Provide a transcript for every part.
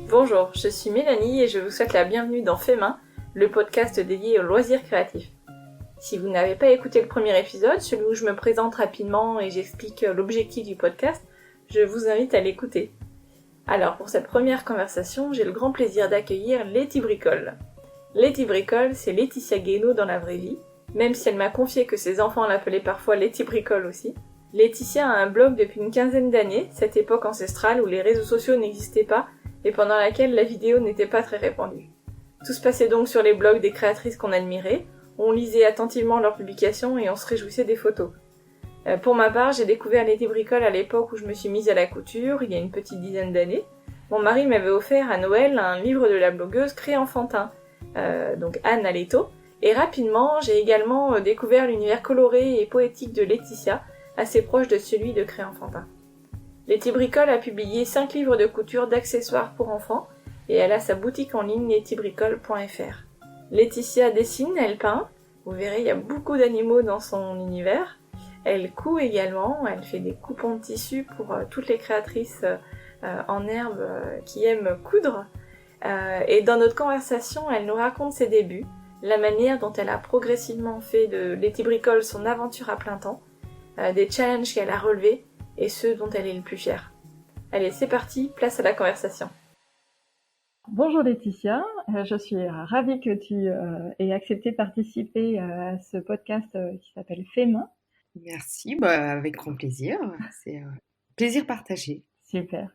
Bonjour, je suis Mélanie et je vous souhaite la bienvenue dans Fait Main, le podcast dédié aux loisirs créatifs. Si vous n'avez pas écouté le premier épisode, celui où je me présente rapidement et j'explique l'objectif du podcast, je vous invite à l'écouter. Alors pour cette première conversation, j'ai le grand plaisir d'accueillir Letty Bricole. Letty Bricole, c'est Laetitia Guénaud dans la vraie vie, même si elle m'a confié que ses enfants l'appelaient parfois Letty Bricole aussi. Laetitia a un blog depuis une quinzaine d'années, cette époque ancestrale où les réseaux sociaux n'existaient pas et pendant laquelle la vidéo n'était pas très répandue. Tout se passait donc sur les blogs des créatrices qu'on admirait, on lisait attentivement leurs publications et on se réjouissait des photos. Pour ma part, j'ai découvert Letty Bricole à l'époque où je me suis mise à la couture, il y a une petite dizaine d'années. Mon mari m'avait offert à Noël un livre de la blogueuse Créenfantin, donc Anne Aletto, et rapidement j'ai également découvert l'univers coloré et poétique de Laetitia, assez proche de celui de Créenfantin. Letty Bricole a publié 5 livres de couture d'accessoires pour enfants et elle a sa boutique en ligne lettybricole.fr. Laetitia dessine, elle peint, vous verrez il y a beaucoup d'animaux dans son univers. Elle coud également, elle fait des coupons de tissu pour toutes les créatrices en herbe qui aiment coudre. Et dans notre conversation, elle nous raconte ses débuts, la manière dont elle a progressivement fait de Letty Bricole son aventure à plein temps, des challenges qu'elle a relevés et ceux dont elle est le plus fière. Allez, c'est parti, place à la conversation. Bonjour Laetitia, je suis ravie que tu aies accepté de participer à ce podcast qui s'appelle Fait Main. Merci, avec grand plaisir. C'est plaisir partagé. Super.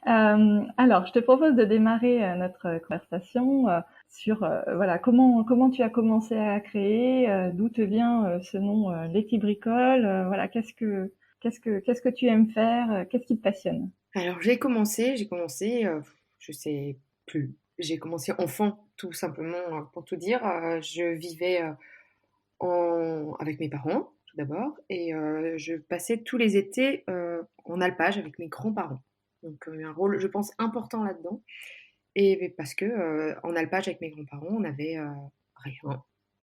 Alors, je te propose de démarrer notre conversation sur voilà comment tu as commencé à créer, d'où te vient ce nom Letty Bricole, voilà qu'est-ce que tu aimes faire, qu'est-ce qui te passionne? Alors j'ai commencé, je sais plus. J'ai commencé enfant, tout simplement, pour tout dire. Je vivais avec mes parents, tout d'abord, et je passais tous les étés en alpage avec mes grands-parents. Donc un rôle, je pense, important là-dedans. Et parce que en alpage avec mes grands-parents, on n'avait rien,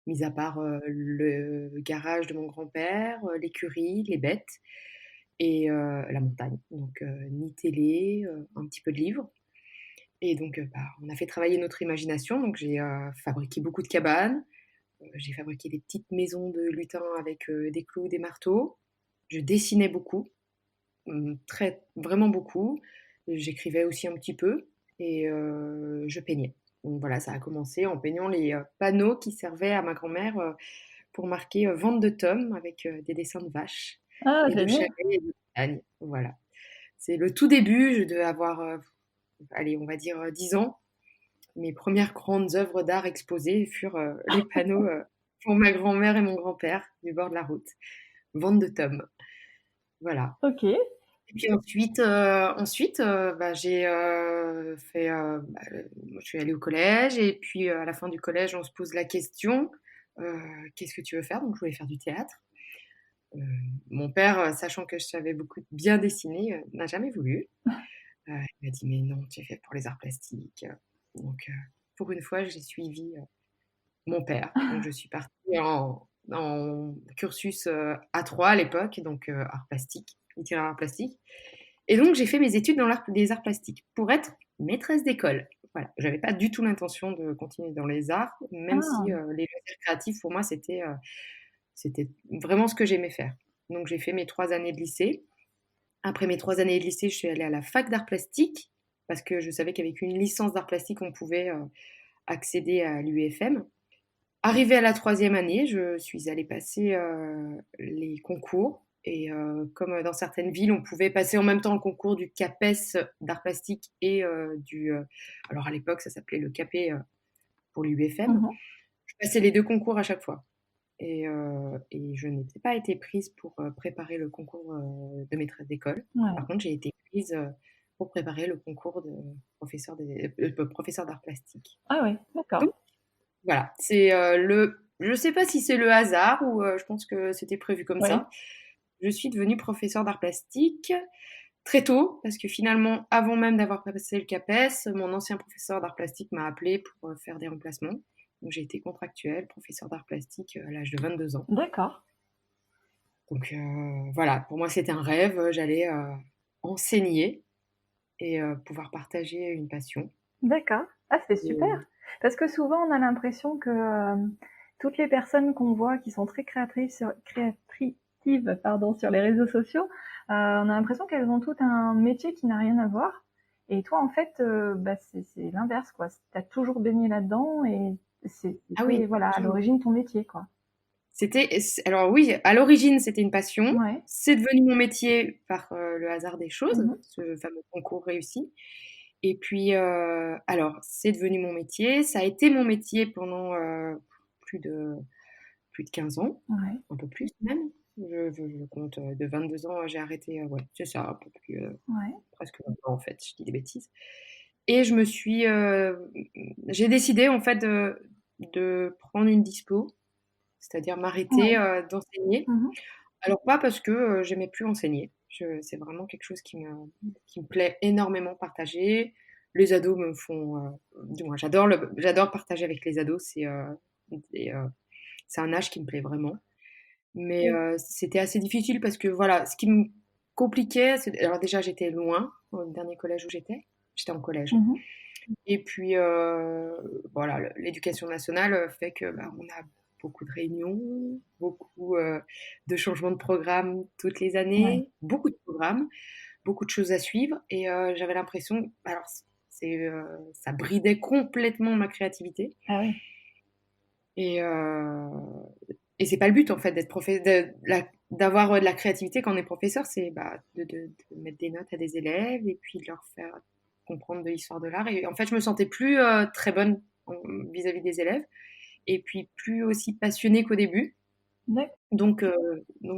mis à part le garage de mon grand-père, l'écurie, les bêtes et la montagne. Donc ni télé, un petit peu de livres. Et donc on a fait travailler notre imagination. Donc j'ai fabriqué beaucoup de cabanes, j'ai fabriqué des petites maisons de lutins avec des clous, des marteaux. Je dessinais beaucoup, vraiment beaucoup. J'écrivais aussi un petit peu et je peignais. Donc voilà, ça a commencé en peignant les panneaux qui servaient à ma grand-mère pour marquer vente de tomes avec des dessins de vaches Ah, et de génial. chalets et de montagnes. Voilà. C'est le tout début, je devais avoir, allez, on va dire 10 ans. Mes premières grandes œuvres d'art exposées furent les panneaux pour ma grand-mère et mon grand-père du bord de la route. Vente de tomes. Voilà. Ok. Et puis ensuite, j'ai fait. Je suis allée au collège et puis à la fin du collège, on se pose la question qu'est-ce que tu veux faire? Donc je voulais faire du théâtre. Euh, Mon père, sachant que je savais beaucoup bien dessiner, n'a jamais voulu. Il m'a dit mais non, tu es fait pour les arts plastiques. Donc pour une fois, j'ai suivi mon père. Donc je suis partie en cursus A3 à l'époque, donc art plastique, littéraire art plastique. Et donc, j'ai fait mes études dans les arts plastiques pour être maîtresse d'école. Voilà, j'avais pas du tout l'intention de continuer dans les arts, même si Ah, les loisirs créatifs, pour moi, c'était vraiment ce que j'aimais faire. Donc, j'ai fait mes 3 années de lycée. Après mes 3 années de lycée, je suis allée à la fac d'art plastique parce que je savais qu'avec une licence d'art plastique, on pouvait accéder à l'UFM. Arrivée à la 3e année, je suis allée passer les concours. Et comme dans certaines villes, on pouvait passer en même temps le concours du CAPES d'art plastique et alors à l'époque, ça s'appelait le CAPE pour l'UFM. mhm. Je passais les deux concours à chaque fois. Et je n'ai pas été prise pour préparer le concours de maîtresse d'école. Par Ouais. contre, j'ai été prise pour préparer le concours de professeur d'art plastique. Ah ouais, d'accord. Donc, voilà, je sais pas si c'est le hasard ou je pense que c'était prévu comme Oui. ça. Je suis devenue professeure d'art plastique très tôt parce que finalement, avant même d'avoir passé le CAPES, mon ancien professeur d'art plastique m'a appelée pour faire des remplacements. Donc j'ai été contractuelle, professeure d'art plastique à l'âge de 22 ans. D'accord. Donc voilà, pour moi c'était un rêve, j'allais enseigner et pouvoir partager une passion. D'accord. Ah, c'est super. Parce que souvent, on a l'impression que toutes les personnes qu'on voit qui sont très créatives, pardon, sur les réseaux sociaux, on a l'impression qu'elles ont toutes un métier qui n'a rien à voir. Et toi, en fait, c'est l'inverse, quoi. T'as toujours baigné là-dedans et Ah oui, c'était, voilà, à toujours. l'origine ton métier, quoi. Alors oui, à l'origine, c'était une passion. Ouais. C'est devenu mon métier par le hasard des choses, Mhm. ce fameux concours réussi. Et puis, alors, c'est devenu mon métier. Ça a été mon métier pendant plus de, plus de 15 ans, Ouais. un peu plus même. Je compte de 22 ans, j'ai arrêté, ouais, c'est ça, un peu plus, Ouais. presque 20 ans en fait, je dis des bêtises. Et j'ai décidé en fait de prendre une dispo, c'est-à-dire m'arrêter Ouais. d'enseigner. Mhm. Alors pas parce que j'aimais plus enseigner. C'est vraiment quelque chose qui me plaît énormément partager. Les ados me font, du moins j'adore partager avec les ados. Et, c'est un âge qui me plaît vraiment. Mais c'était assez difficile parce que voilà, ce qui me compliquait, alors déjà j'étais loin au dernier collège où j'étais en collège. Mhm. Et puis, voilà, l'éducation nationale fait que bah, on a beaucoup de réunions, beaucoup de changements de programme toutes les Ouais. années, beaucoup de programmes, beaucoup de choses à suivre. Et j'avais l'impression, alors ça bridait complètement ma créativité. Ah oui. Et, et c'est pas le but en fait d'avoir de la créativité quand on est professeur, c'est bah, de mettre des notes à des élèves et puis de leur faire comprendre de l'histoire de l'art. Et en fait, je me sentais plus très bonne vis-à-vis des élèves et puis plus aussi passionnée qu'au début. D'accord. Donc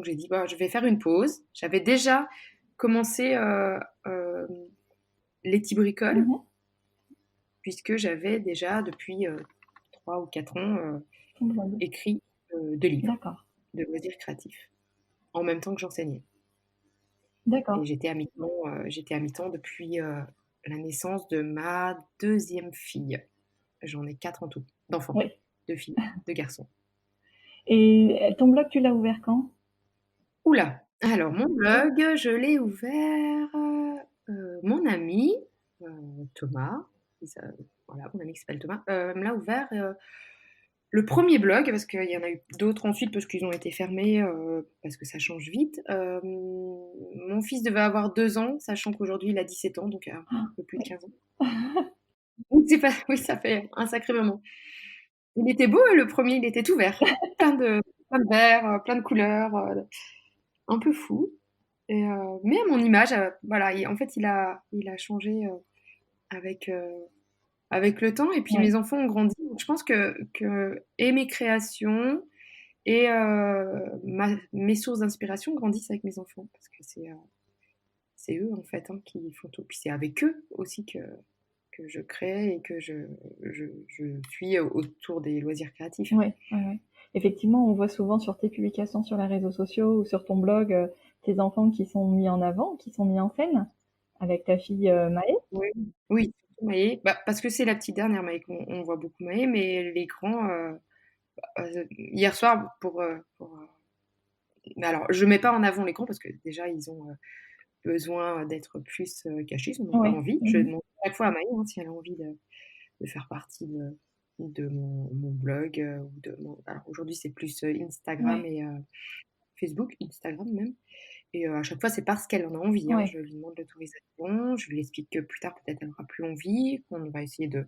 j'ai dit, bah, je vais faire une pause. J'avais déjà commencé les petits bricoles, Mhm. puisque j'avais déjà depuis 3 ou 4 ans D'accord. écrit 2 livres D'accord. de loisirs créatifs en même temps que j'enseignais. Et D'accord. j'étais à mi-temps depuis la naissance de ma deuxième fille. J'en ai 4 en tout, d'enfants, Oui. 2 filles, 2 garçons. Et ton blog, tu l'as ouvert quand? Oula. Alors mon blog, je l'ai ouvert, mon ami Thomas, voilà, mon ami qui s'appelle Thomas, me l'a ouvert le premier blog, parce qu'il y en a eu d'autres ensuite, parce qu'ils ont été fermés, parce que ça change vite. Mon fils devait avoir 2 ans, sachant qu'aujourd'hui il a 17 ans, donc un peu plus de 15 ans. Donc c'est pas, oui, ça fait un sacré moment. Il était beau, le premier, il était tout vert, plein de verts, plein de couleurs, un peu fou. Mais à mon image, voilà, en fait, il a changé avec, avec le temps. Et puis Ouais. mes enfants ont grandi. Donc je pense que et mes créations et mes sources d'inspiration grandissent avec mes enfants. Parce que c'est eux, en fait, hein, qui font tout. Puis c'est avec eux aussi que je crée et que je suis autour des loisirs créatifs. Ouais, ouais, ouais. Effectivement, on voit souvent sur tes publications sur les réseaux sociaux ou sur ton blog tes enfants qui sont mis en avant, qui sont mis en scène avec ta fille Maë. Oui, oui, surtout Maë. Bah, parce que c'est la petite dernière Maë qu'on voit beaucoup Maë, mais les grands, hier soir, mais alors, je mets pas en avant les grands parce que déjà, ils ont besoin d'être plus cachés, ils n'en ont pas Ouais. envie. Je Mhm. demande chaque fois à Maë si elle a envie de faire partie de mon blog. Alors aujourd'hui, c'est plus Instagram Ouais. et Facebook, Instagram même. Et à chaque fois, c'est parce qu'elle en a envie, hein. Ouais. Je lui demande l'autorisation, je lui explique que plus tard, peut-être, elle n'aura plus envie, qu'on va essayer de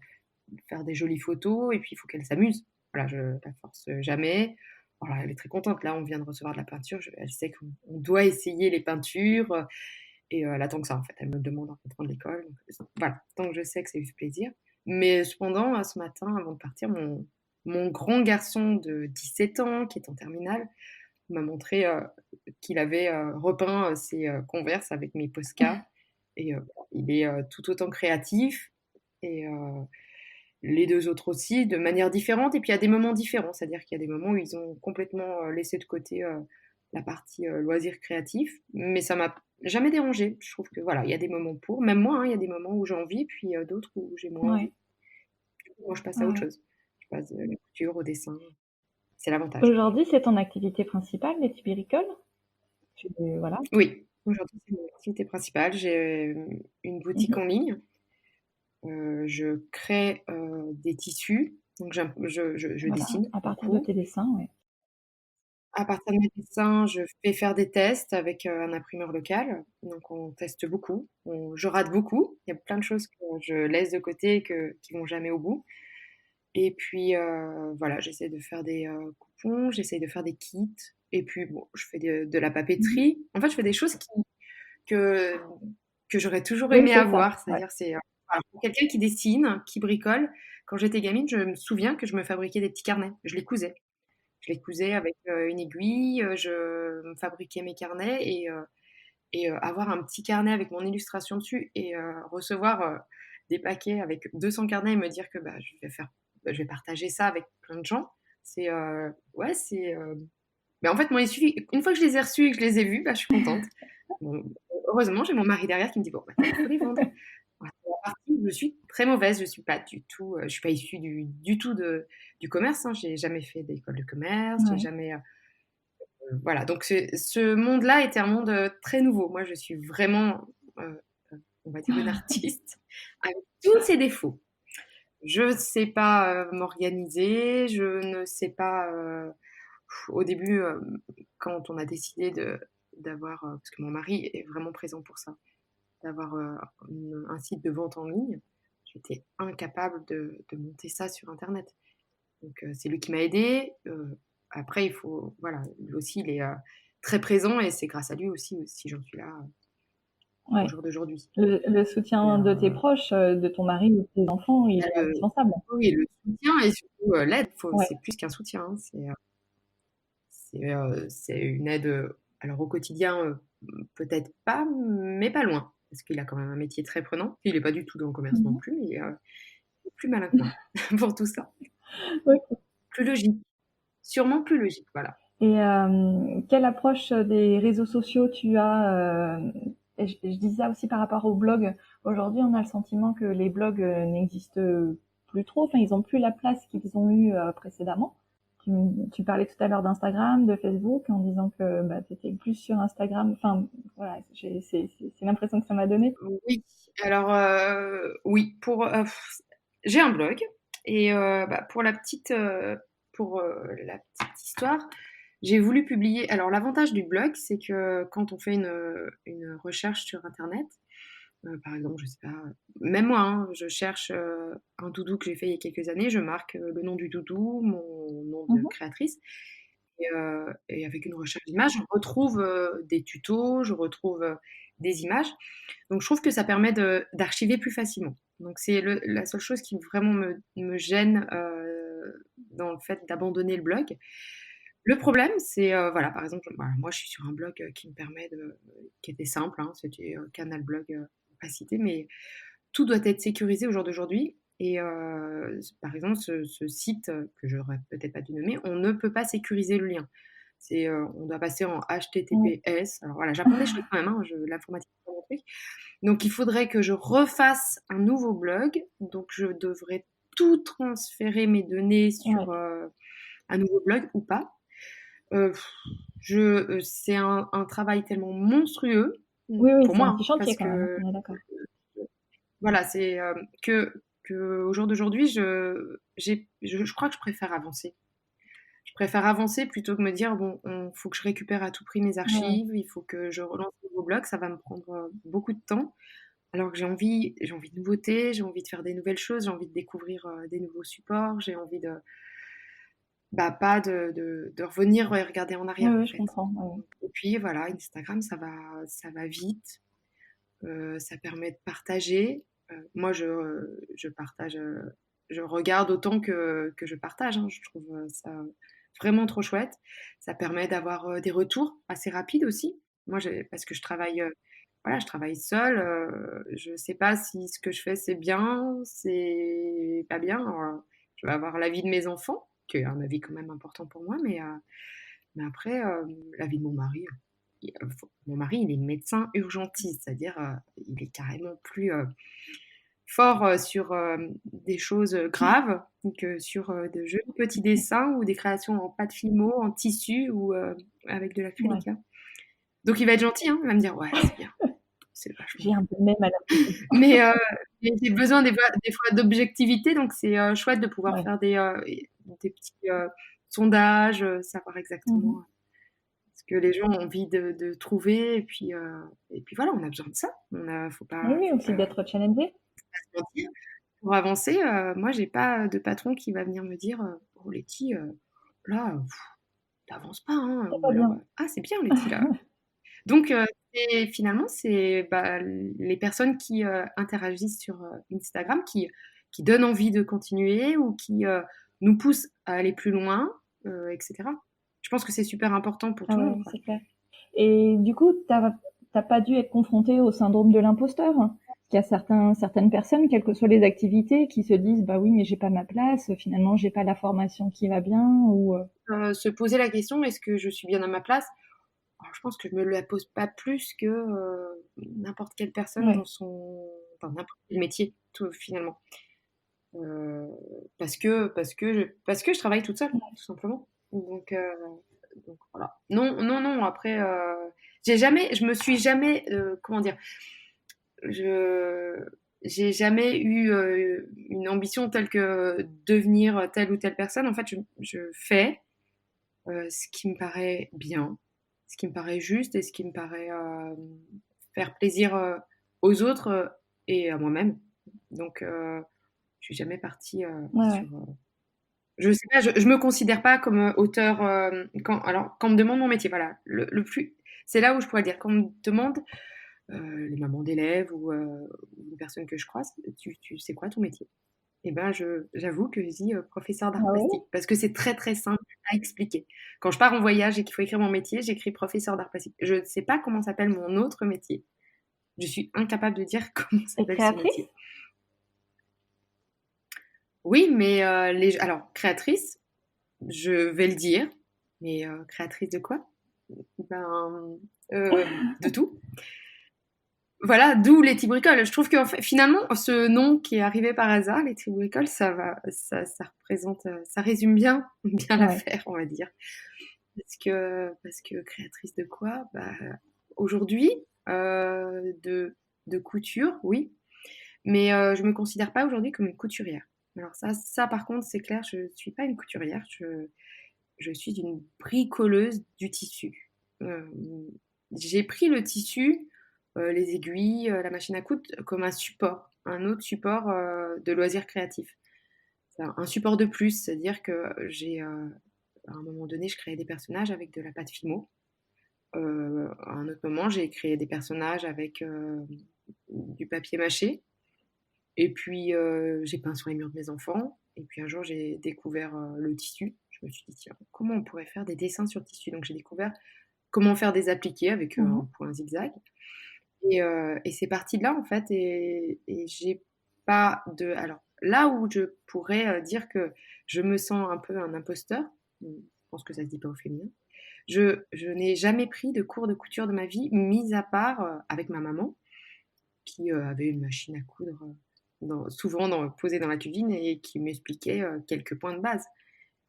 faire des jolies photos, et puis il faut qu'elle s'amuse. Voilà, je la force jamais. Voilà, elle est très contente. Là, on vient de recevoir de la peinture. Elle sait qu'on doit essayer les peintures. Et elle attend que ça, en fait. Elle me demande en rentrant de l'école. Donc, voilà, tant que je sais que c'est du plaisir. Mais cependant, ce matin, avant de partir, mon grand garçon de 17 ans, qui est en terminale, m'a montré qu'il avait repeint ses Converse avec mes Posca. Et il est tout autant créatif. Et les 2 autres aussi, de manière différente. Et puis il y a des moments différents. C'est-à-dire qu'il y a des moments où ils ont complètement laissé de côté la partie loisirs créatifs. Mais ça m'a jamais dérangé. Je trouve que voilà, il y a des moments pour. Même moi, hein, il y a des moments où j'ai envie, puis d'autres où j'ai moins Ouais. envie. Moi, je passe à autre Ouais. chose. Je passe de la couture au dessin. C'est l'avantage. Aujourd'hui, c'est ton activité principale, les tibéricoles? Voilà. Oui, aujourd'hui, c'est mon activité principale. J'ai une boutique Mhm. en ligne Je crée des tissus, donc je Voilà, dessine à partir de beaucoup. tes dessins, ouais. À partir de mes dessins, je fais faire des tests avec un imprimeur local. Donc on teste beaucoup, je rate beaucoup. Il y a plein de choses que je laisse de côté qui vont jamais au bout. Et puis voilà, j'essaie de faire des coupons, j'essaie de faire des kits. Et puis bon, je fais de la Mmh. papeterie. En fait, je fais des choses que, que j'aurais toujours Oui, aimé c'est ça, avoir. ouais. C'est-à-dire, voilà, pour quelqu'un qui dessine, qui bricole, quand j'étais gamine, je me souviens que je me fabriquais des petits carnets. Je les cousais. Je les cousais avec une aiguille, je me fabriquais mes carnets et avoir un petit carnet avec mon illustration dessus et recevoir des paquets avec 200 carnets et me dire que bah, je vais partager ça avec plein de gens. C'est ouais, c'est. Mais en fait, moi, il suffit une fois que je les ai reçus et que je les ai vus, bah, je suis contente. Bon, heureusement, j'ai mon mari derrière qui me dit bon, maintenant il faut les vendre. Ouais, c'est la partie où je suis très mauvaise. Je suis pas du tout, je suis pas issue du tout du commerce. Hein. J'ai jamais fait d'école de commerce. J'ai Ouais. jamais voilà. Donc ce monde-là était un monde très nouveau. Moi, je suis vraiment, on va dire, une artiste avec tous ses défauts. Je ne sais pas m'organiser. Je ne sais pas. Au début, quand on a décidé d'avoir, parce que mon mari est vraiment présent pour ça, d'avoir un site de vente en ligne, j'étais incapable de monter ça sur Internet. Donc c'est lui qui m'a aidée. Après, il faut, voilà, lui aussi, il est très présent et c'est grâce à lui aussi si j'en suis là au Ouais. jour d'aujourd'hui. Le Et, soutien de tes proches, de ton mari, de tes enfants, il est le, indispensable. oui, le soutien et surtout l'aide, Ouais. c'est plus qu'un soutien. Hein, c'est une aide, alors au quotidien, peut-être pas, mais pas loin. Parce qu'il a quand même un métier très prenant. Il n'est pas du tout dans le commerce non Mmh. plus, mais il est plus malin que moi pour tout ça. OK. Plus logique, sûrement plus logique, voilà. Et quelle approche des réseaux sociaux tu as et je dis ça aussi par rapport aux blogs. Aujourd'hui, on a le sentiment que les blogs n'existent plus trop. Enfin, ils ont plus la place qu'ils ont eu précédemment. Tu parlais tout à l'heure d'Instagram, de Facebook, en disant que bah, tu étais plus sur Instagram. Enfin, voilà, c'est l'impression que ça m'a donné. Oui, alors oui, j'ai un blog et bah, pour la petite histoire, j'ai voulu publier. Alors l'avantage du blog, c'est que quand on fait une recherche sur internet, par exemple, je sais pas, même moi, hein, je cherche un doudou que j'ai fait il y a quelques années, je marque le nom du doudou, mon nom de Mhm. créatrice et avec une recherche d'images, je retrouve des tutos, je retrouve des images. Donc je trouve que ça permet d'archiver plus facilement. Donc c'est la seule chose qui vraiment me gêne dans le fait d'abandonner le blog. Le problème, c'est, voilà, par exemple, voilà, moi je suis sur un blog qui me permet qui était simple, hein, c'était Canal Blog, pas cité, mais tout doit être sécurisé au jour d'aujourd'hui. Et par exemple, ce site que j'aurais peut-être pas dû nommer, on ne peut pas sécuriser le lien. On doit passer en Ouais. HTTPS. Alors voilà, j'apprends des choses quand même, hein, l'informatique, c'est pas mon truc. Donc il faudrait que je refasse un nouveau blog. Donc je devrais tout transférer mes données Ouais. sur un nouveau blog ou pas. Euh, c'est un travail tellement monstrueux Oui, oui, pour c'est moi, un petit hein, chantier parce quand même, que on est d'accord. voilà, c'est au jour d'aujourd'hui, je crois que je préfère avancer. Je préfère avancer plutôt que me dire bon, faut que je récupère à tout prix mes Ouais, ouais. archives, il faut que je relance un nouveau blog, ça va me prendre beaucoup de temps. Alors que j'ai envie de nouveautés, j'ai envie de faire des nouvelles choses, j'ai envie de découvrir des nouveaux supports, j'ai envie de, bah, pas de revenir et regarder en Oui, arrière en oui, je fait. comprends. Ouais. Et puis voilà, Instagram, ça va vite, ça permet de partager. Moi, je partage, je regarde autant que je partage. Hein. Je trouve ça vraiment trop chouette. Ça permet d'avoir des retours assez rapides aussi. Moi, parce que voilà, je travaille seule. Je ne sais pas si ce que je fais, c'est bien, c'est pas bien. Alors, je vais avoir l'avis de mes enfants, qui est un avis quand même important pour moi, mais après, l'avis de mon mari, mon mari, il est médecin urgentiste, c'est-à-dire il est carrément plus fort sur des choses graves que sur de jolis petits dessins ou des créations en pâte fimo, en tissu ou avec de Ouais. l'acrylique. Hein. Donc il va être gentil, hein, il va me dire ouais, c'est bien, c'est vachement J'ai bien. un peu le même à la Mais, j'ai besoin des fois d'objectivité, donc c'est chouette de pouvoir Ouais. faire des petits sondages, savoir exactement Mhm. ce que les gens ont envie de trouver. Et puis voilà, on a besoin de ça. Oui, Faut aussi pas d'être challengé. se mentir. Pour avancer, moi, j'ai pas de patron qui va venir me dire oh Letty, là, t'avances pas, hein, C'est ou pas alors bien. ah, c'est bien Letty là. Donc, finalement, c'est bah, les personnes qui interagissent sur Instagram qui donnent envie de continuer ou qui nous poussent à aller plus loin, etc. Je pense que c'est super important pour Ah tout le ouais, monde, quoi. c'est clair. Et du coup, t'as pas dû être confronté au syndrome de l'imposteur, hein. Il y a certaines personnes, quelles que soient les activités, qui se disent, bah oui, mais j'ai pas ma place, finalement, j'ai pas la formation qui va bien, ou, Se poser la question, est-ce que je suis bien à ma place? Alors, je pense que je me la pose pas plus que n'importe quelle personne ouais. dans n'importe quel métier, finalement. Euh, parce que je travaille toute seule, tout simplement. Donc voilà. Non, non, non. Après, je me suis jamais, comment dire, je, j'ai jamais eu une ambition telle que devenir telle ou telle personne. En fait, je fais ce qui me paraît bien, ce qui me paraît juste et ce qui me paraît faire plaisir aux autres et à moi-même. Donc, je suis jamais partie Ouais, ouais. sur. Je sais pas, je me considère pas comme auteur. Quand on me demande mon métier, voilà, le plus, c'est là où je pourrais dire. Quand on me demande les mamans d'élèves ou les personnes que je croise, tu sais quoi ton métier? Eh ben, j'avoue que je dis professeur Ah d'art ouais? plastique parce que c'est très très simple à expliquer. Quand je pars en voyage et qu'il faut écrire mon métier, j'écris professeur d'art plastique. Je ne sais pas comment s'appelle mon autre métier. Je suis incapable de dire comment Et s'appelle ce créatrice? métier. Oui, mais alors créatrice, je vais le dire, mais créatrice de quoi? Ben, de tout. Voilà, d'où les Tibricoles. Je trouve que en fait, finalement, ce nom qui est arrivé par hasard, les Tibricoles, ça représente, ça résume bien Ouais. l'affaire, on va dire. Parce que créatrice de quoi? Bah, aujourd'hui, de couture, oui, mais je me considère pas aujourd'hui comme une couturière. Alors ça par contre, c'est clair, je suis pas une couturière. Je suis une bricoleuse du tissu. Euh, j'ai pris le tissu, les aiguilles, la machine à coudre comme un support, un autre support de loisirs créatifs. C'est un support de plus, c'est-à-dire que à un moment donné, je créais des personnages avec de la pâte Fimo. À un autre moment, j'ai créé des personnages avec du papier mâché. Et puis, j'ai peint sur les murs de mes enfants. Et puis un jour, j'ai découvert le tissu. Je me suis dit, tiens, comment on pourrait faire des dessins sur tissu? Donc j'ai découvert comment faire des appliqués avec Mhm. un point zigzag. Et c'est parti de là, en fait. Et j'ai pas de. Alors, là où je pourrais dire que je me sens un peu un imposteur, je pense que ça se dit pas au féminin, je n'ai jamais pris de cours de couture de ma vie, mis à part avec ma maman, qui avait une machine à coudre posée dans la cuisine et qui m'expliquait quelques points de base.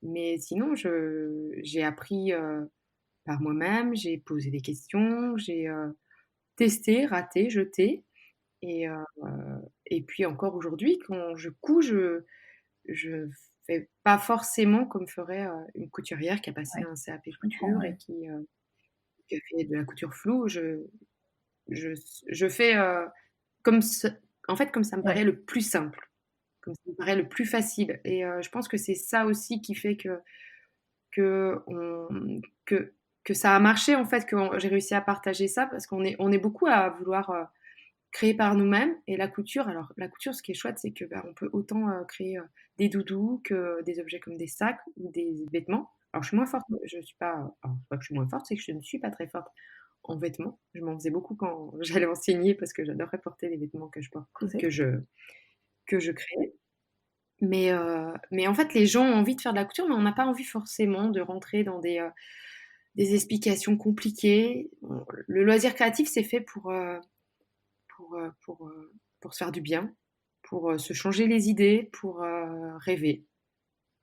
Mais sinon, j'ai appris par moi-même, j'ai posé des questions, j'ai testé, raté, jeté. Et, euh, et puis encore aujourd'hui, quand je couds, je fais pas forcément comme ferait une couturière qui a passé Ouais, un CAP je comprends, couture et ouais. qui a fait de la couture floue. Je, je fais comme ce- en fait comme ça me paraît Ouais. le plus simple, comme ça me paraît le plus facile. Et je pense que c'est ça aussi qui fait que, on- que, que ça a marché en fait, que j'ai réussi à partager ça parce on est beaucoup à vouloir créer par nous-mêmes. Et la couture, alors la couture, ce qui est chouette, c'est que bah, on peut autant créer des doudous que des objets comme des sacs ou des vêtements. Alors je suis moins forte, je suis pas, alors, c'est pas que je suis moins forte, c'est que je ne suis pas très forte en vêtements. Je m'en faisais beaucoup quand j'allais enseigner parce que j'adorais porter les vêtements que je porte, Couser. que je, que je créais. Mais en fait, les gens ont envie de faire de la couture, mais on n'a pas envie forcément de rentrer dans des explications compliquées. Le loisir créatif, c'est fait pour, euh, pour, euh, pour se faire du bien, pour se changer les idées, pour rêver,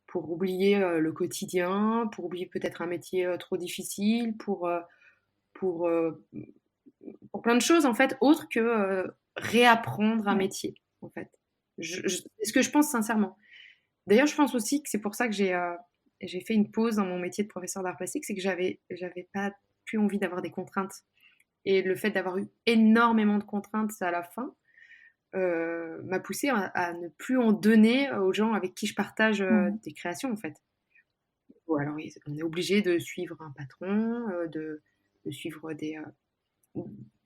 pour oublier le quotidien, pour oublier peut-être un métier trop difficile, pour, pour plein de choses en fait, autres que réapprendre un Ouais. métier en fait. C'est ce que je pense sincèrement. D'ailleurs, je pense aussi que c'est pour ça que j'ai fait une pause dans mon métier de professeur d'art plastique, c'est que j'avais pas plus envie d'avoir des contraintes. Et le fait d'avoir eu énormément de contraintes à la fin m'a poussée à ne plus en donner aux gens avec qui je partage des créations, en fait. Ou alors, on est obligé de suivre un patron, de suivre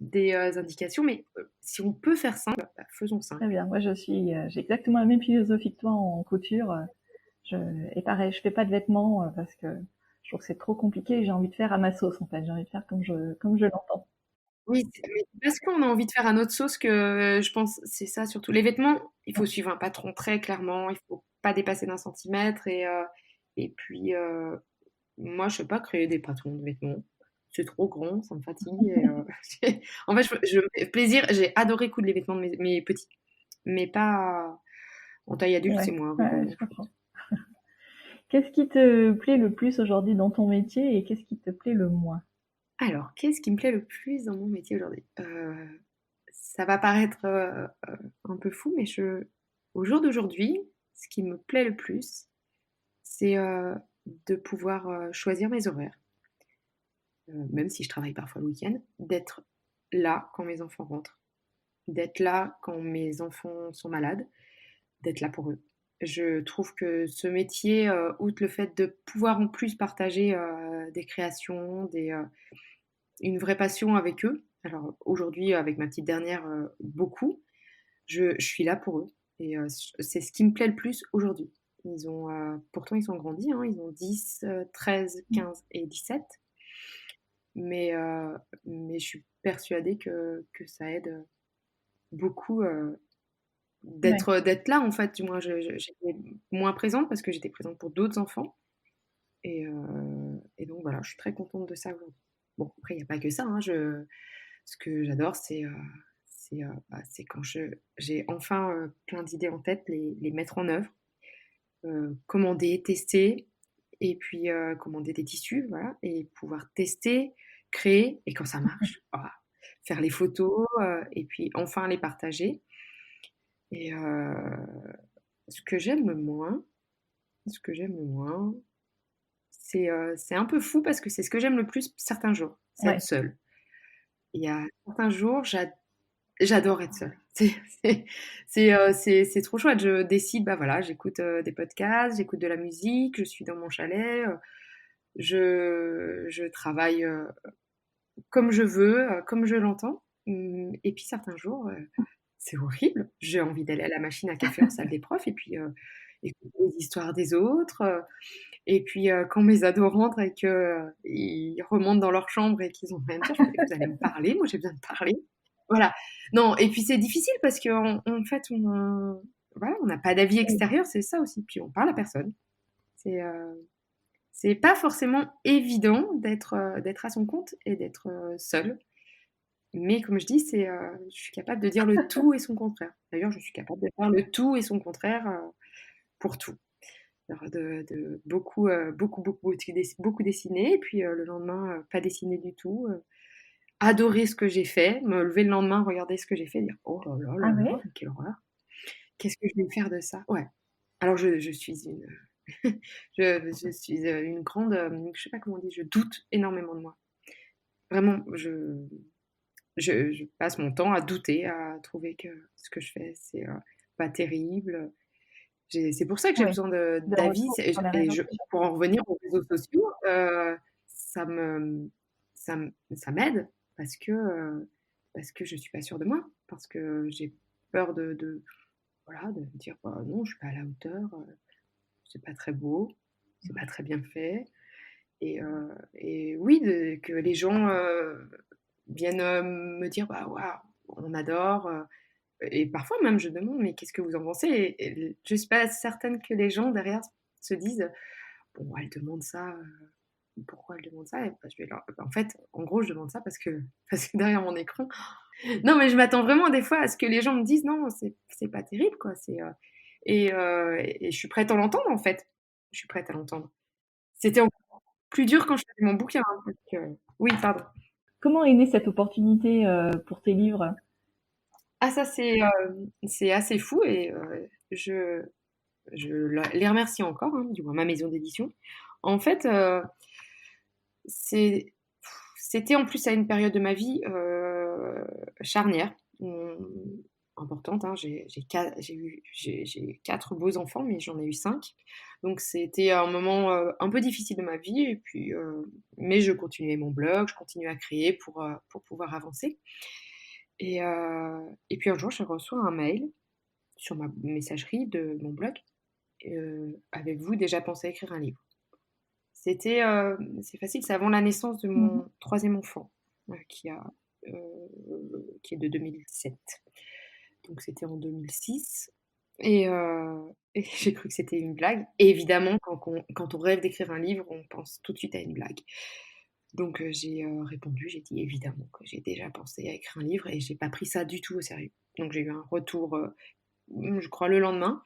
des indications, mais si on peut faire simple, bah, faisons simple. Très bien. Moi, j'ai exactement la même philosophie que toi en couture. Et pareil, je fais pas de vêtements parce que je trouve que c'est trop compliqué. J'ai envie de faire à ma sauce, en fait. J'ai envie de faire comme je l'entends. Oui, mais c'est parce qu'on a envie de faire à notre sauce que je pense, c'est ça surtout. Les vêtements, il faut suivre un patron très clairement, il faut pas dépasser d'1 centimètre et puis moi, je sais pas créer des patrons de vêtements. C'est trop grand, ça me fatigue. En fait, je me fais plaisir. J'ai adoré coudre les vêtements de mes petits, mais pas en taille adulte, c'est Ouais, moins ouais, rigolo. je comprends. Qu'est-ce qui te plaît le plus aujourd'hui dans ton métier et qu'est-ce qui te plaît le moins? Alors, qu'est-ce qui me plaît le plus dans mon métier aujourd'hui? Ça va paraître un peu fou, mais au jour d'aujourd'hui, ce qui me plaît le plus, c'est de pouvoir choisir mes horaires, même si je travaille parfois le week-end, d'être là quand mes enfants rentrent, d'être là quand mes enfants sont malades, d'être là pour eux. Je trouve que ce métier, outre le fait de pouvoir en plus partager des créations, une vraie passion avec eux, alors aujourd'hui avec ma petite dernière, beaucoup, je suis là pour eux et c'est ce qui me plaît le plus aujourd'hui. Pourtant ils sont grandis, hein, ils ont 10, 13, 15 et 17, mais, heu, mais je suis persuadée que ça aide beaucoup Ouais. d'être là en fait. Du moins, j'étais moins présente parce que j'étais présente pour d'autres enfants et donc voilà, je suis très contente de ça aujourd'hui. Bon, après, il n'y a pas que ça, hein, ce que j'adore, c'est quand j'ai enfin plein d'idées en tête, les mettre en œuvre, commander, tester, et puis commander des tissus, voilà, et pouvoir tester, créer, et quand ça marche, ah, faire les photos, et puis enfin les partager. Et ce que j'aime le moins, ce que j'aime le moins, c'est un peu fou parce que c'est ce que j'aime le plus certains jours, c'est être Ouais. seule. Il y a certains jours, j'adore être seule. C'est trop chouette. Je décide, bah voilà, j'écoute des podcasts, j'écoute de la musique, je suis dans mon chalet, je travaille comme je veux, comme je l'entends. Et puis certains jours, c'est horrible. J'ai envie d'aller à la machine à café en salle des profs et puis écouter les histoires des autres. Et puis quand mes ados rentrent et qu'ils remontent dans leur chambre et qu'ils ont rien à dire, je me dis, vous allez me parler, moi j'ai besoin de parler. Voilà. Non, et puis c'est difficile parce qu'en fait, voilà, on n'a pas d'avis extérieur, c'est ça aussi. Puis on parle à personne. C'est c'est pas forcément évident d'être à son compte et d'être seul. Mais comme je dis, je suis capable de dire le tout et son contraire. D'ailleurs, je suis capable de faire le tout et son contraire pour tout. Alors de beaucoup, beaucoup dessiner, et puis le lendemain, pas dessiner du tout. Adorer ce que j'ai fait, me lever le lendemain, regarder ce que j'ai fait, dire oh là là Ah là ouais? là, quelle horreur. Qu'est-ce que je vais faire de ça? Ouais. Alors je suis je suis une grande, je sais pas comment on dit, je doute énormément de moi. Vraiment, je passe mon temps à douter, à trouver que ce que je fais, c'est pas terrible. C'est pour ça que j'ai Ouais. besoin De d'avis. retour sur les Et réseaux sociaux. pour en revenir aux réseaux sociaux, ça ça m'aide parce que je suis pas sûre de moi, parce que j'ai peur voilà, de me dire bah, non, je suis pas à la hauteur, c'est pas très beau, c'est pas très bien fait. Et oui, que les gens viennent me dire bah, waouh, on adore. Et parfois même, je demande, mais qu'est-ce que vous en pensez? Et je suis pas certaine que les gens derrière se disent, bon, elle demande ça, pourquoi elle demande ça? Et bah, en fait, en gros, je demande ça parce que derrière mon écran, non, mais je m'attends vraiment des fois à ce que les gens me disent, non, c'est pas terrible, quoi. Et je suis prête à l'entendre, en fait. Je suis prête à l'entendre. C'était encore plus dur quand je faisais mon bouquin, hein, oui, pardon. Comment est née cette opportunité pour tes livres? Ah ça c'est assez fou et les remercie encore, hein, du moins ma maison d'édition. En fait, c'est c'était en plus à une période de ma vie, charnière, importante, hein. J'ai 4 beaux enfants, mais j'en ai eu 5. Donc c'était un moment, un peu difficile de ma vie et puis, mais je continuais mon blog, je continuais à créer pour pouvoir avancer et puis un jour, je reçois un mail sur ma messagerie de mon blog, «Avez-vous déjà pensé à écrire un livre?» C'est facile, c'est avant la naissance de Mmh. mon troisième enfant, qui qui est de 2007. Donc c'était en 2006 et j'ai cru que c'était une blague et évidemment quand on rêve d'écrire un livre, on pense tout de suite à une blague. Donc j'ai, répondu, j'ai dit: «Évidemment que j'ai déjà pensé à écrire un livre» et j'ai pas pris ça du tout au sérieux. Donc j'ai eu un retour, je crois le lendemain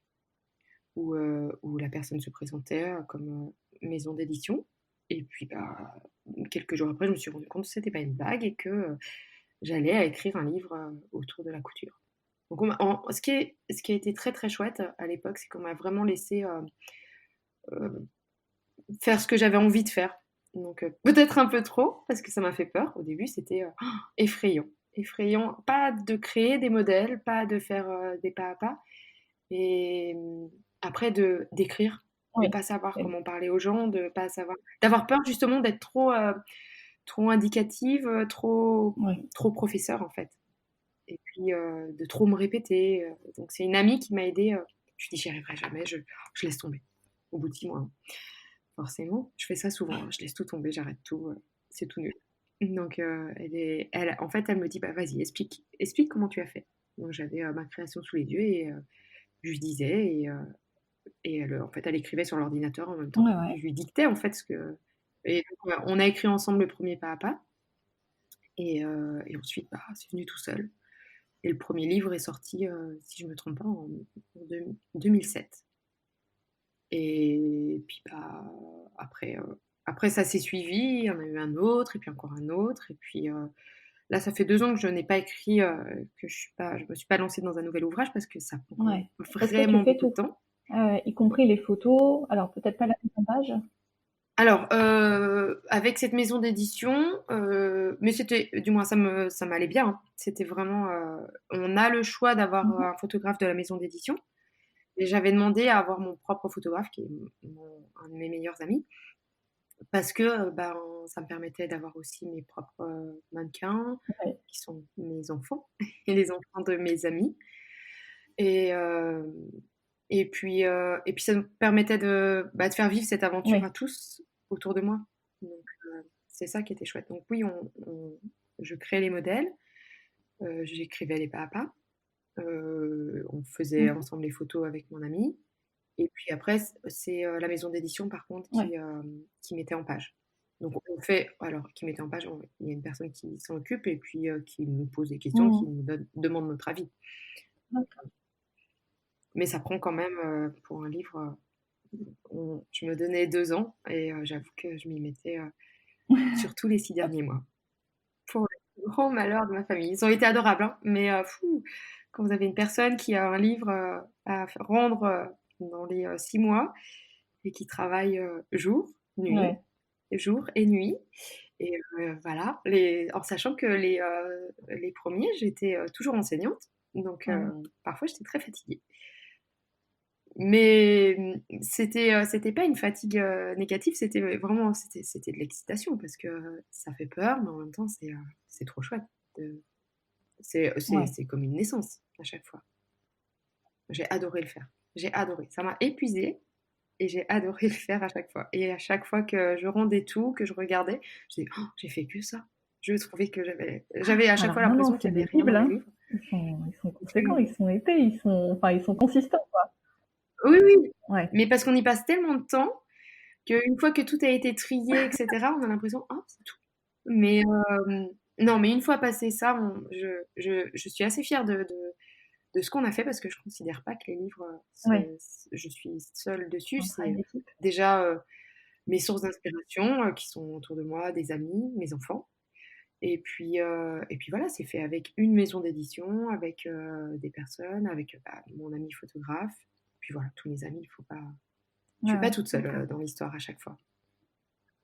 où la personne se présentait, comme, maison d'édition et puis, bah, quelques jours après, je me suis rendue compte que c'était pas une blague et que, j'allais à écrire un livre, autour de la couture. Donc on m'a en ce qui a été très, très chouette, à l'époque, c'est qu'on m'a vraiment laissé, heu, faire ce que j'avais envie de faire. Donc peut-être un peu trop parce que ça m'a fait peur. Au début, c'était, effrayant, effrayant. Pas de créer des modèles, pas de faire, des pas à pas et après d'écrire, de Oui, pas savoir et comment parler aux gens, de pas savoir d'avoir peur justement d'être trop indicative, oui. trop professeur en fait et puis, de trop me répéter, donc c'est une amie qui m'a aidée, je lui ai dit: «J'y arriverai jamais, je laisse tomber». Au bout de 6 mois, hein. Forcément, je fais ça souvent, hein, je laisse tout tomber, j'arrête tout, c'est tout nul. Donc, elle en fait, elle me dit: «Bah, vas-y, explique comment tu as fait». Donc j'avais, ma création sous les yeux et je lui disais et elle, en fait, elle écrivait sur l'ordinateur en même temps. Ouais, Je ouais. lui dictais, en fait, ce que et donc, on a écrit ensemble le premier pas à pas et ensuite, bah, c'est venu tout seul et le premier livre est sorti, si je me trompe pas, en 2007 et puis, bah, après ça s'est suivi, il y en a eu un autre et puis encore un autre et puis, là, ça fait 2 ans que je n'ai pas écrit, que je me suis pas lancée dans un nouvel ouvrage parce que ça prend Ouais. Est-ce que tu vraiment fais beaucoup de tout? temps. Y compris les photos? Alors peut-être pas la mise en page? Alors, avec cette maison d'édition, mais c'était du moins ça m'allait bien, hein. C'était vraiment, on a le choix d'avoir Mmh. un photographe de la maison d'édition et j'avais demandé à avoir mon propre photographe qui est un de mes meilleurs amis parce que, ben, ça me permettait d'avoir aussi mes propres, mannequins Ouais. qui sont mes enfants et les enfants de mes amis et hem et puis ça me permettait de faire vivre cette aventure à Oui. tous autour de moi. Donc c'est ça qui était chouette. Donc oui, je créais les modèles, j'écrivais les pas à pas, on faisait Mmh. ensemble les photos avec mon ami et puis après c'est, la maison d'édition par contre Ouais. qui mettait en page. Donc on fait alors qui mettait en page, il y a une personne qui s'en occupe et puis, qui nous pose des questions, qui Mmh. nous demande notre avis. D'accord. Mais ça prend quand même, pour un livre, je me donnais 2 ans et j'avoue que je m'y mettais, surtout les 6 derniers mois. Pour le grand malheur de ma famille. Ils ont été adorables, hein, mais fou, quand vous avez une personne qui a un livre, à f rendre, dans les, 6 mois et qui travaille, nuit, Ouais. jour et nuit et voilà, en sachant que les 1ers, j'étais, toujours enseignante, donc Ouais. parfois j'étais très fatiguée. Mais c'était pas une fatigue, négative, c'était de l'excitation parce que ça fait peur, mais en même temps, c'est trop chouette de Ouais. c'est comme une naissance à chaque fois. J'ai adoré le faire. J'ai adoré. Ça m'a épuisée et j'ai adoré le faire à chaque fois et à chaque fois que je rendais tout, que je regardais, je dis: «Oh, j'ai fait que ça». Je trouvais que j'avais à chaque Alors fois non, non, l'impression c'est qu'il y des avait rien dans bibles, mon hein. livre. Ils sont conséquents, Mmh. ils sont épais, ils sont consistants, quoi. Oui, oui, Ouais. mais parce qu'on y passe tellement de temps qu'une fois que tout a été trié et cetera, on a l'impression: «Ah, c'est tout». Mais non, mais une fois passé ça, je suis assez fière de ce qu'on a fait parce que je considère pas que les livres, Ouais. je suis seule dessus. Un travail C'est d'équipe. déjà, mes sources d'inspiration, qui sont autour de moi, des amis, mes enfants Et puis voilà, c'est fait avec une maison d'édition, avec des personnes, avec mon ami photographe. Puis voilà, tous mes amis, il faut pas. Je suis Ouais, pas ouais, toute seule d'accord. dans l'histoire à chaque fois.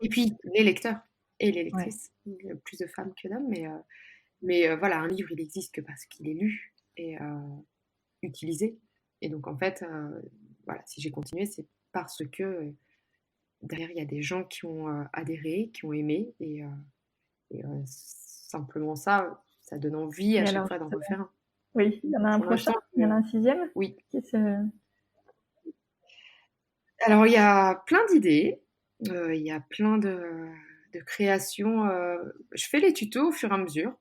Et puis les lecteurs et les Ouais. lectrices, il y a plus de femmes que d'hommes, mais voilà, un livre, il existe que parce qu'il est lu et utilisé. Et donc en fait, voilà, si j'ai continué, c'est parce que derrière, il y a des gens qui ont adhéré, qui ont aimé, et simplement ça, ça donne envie à Et chaque alors, fois d'en refaire un. oui, il y en a un Pour prochain, l'instant, il y en a un sixième oui. qui se... Alors, il y a plein d'idées, il y a plein de créations. Je fais les tutos au fur et à mesure.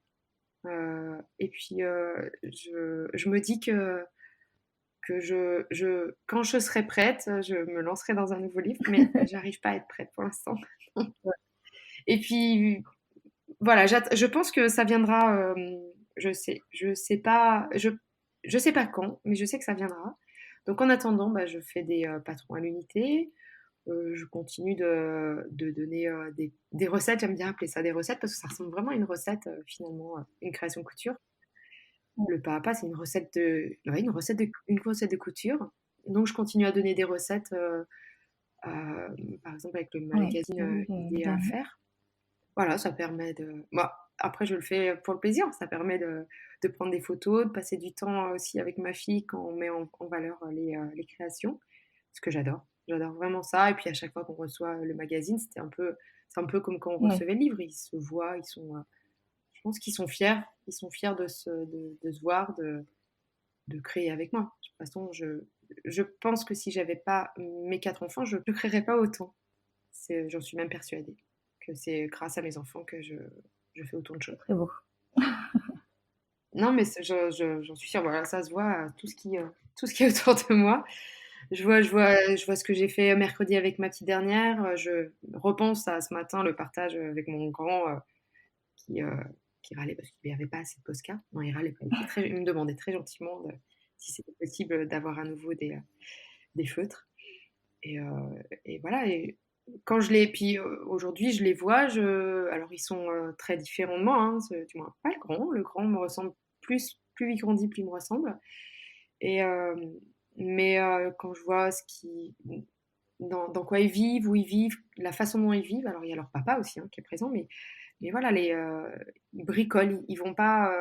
Et puis, je me dis que quand je serai prête, je me lancerai dans un nouveau livre, mais j'arrive pas à être prête pour l'instant. Et puis, voilà, je pense que ça viendra. Je sais pas quand, mais je sais que ça viendra. Donc en attendant, je fais des patrons à l'unité. Je continue de donner des recettes. J'aime bien appeler ça des recettes parce que ça ressemble vraiment à une recette finalement, une création couture. Le pas à pas, c'est ouais, une recette de couture. Donc je continue à donner des recettes, par exemple avec le Ouais, magazine j'ai vu Idées les à derniers. faire. Voilà, ça permet de. Moi, après, je le fais pour le plaisir. Ça permet de prendre des photos, de passer du temps aussi avec ma fille quand on met en valeur les créations. Ce que j'adore. J'adore vraiment ça. Et puis à chaque fois qu'on reçoit le magazine, c'est un peu comme quand on Ouais. recevait le livre. Ils se voient, je pense qu'ils sont fiers. Ils sont fiers de se voir, de créer avec moi. De toute façon, je pense que si j'avais pas mes 4 enfants, je ne créerais pas autant. J'en suis même persuadée que c'est grâce à mes enfants que je fais autant de choses. Très beau. Non, mais j'en suis sûre. Voilà, ça se voit tout ce qui est autour de moi. Je vois ce que j'ai fait mercredi avec ma petite dernière. Je repense à ce matin le partage avec mon grand qui, euh, qui râlait parce qu'il n'y avait pas assez de Posca. Non, il râlait pas. Il me demandait très gentiment si c'était possible d'avoir à nouveau des feutres. Et, euh, et voilà. Et quand je les, puis aujourd'hui, je les vois. Alors ils sont très différents de moi. Hein, du moins, pas le grand. Le grand me ressemble plus il grandit, plus il me ressemble. Et mais quand je vois dans quoi ils vivent, où ils vivent, la façon dont ils vivent. Alors il y a leur papa aussi qui est présent, mais voilà, ils bricolent, ils vont pas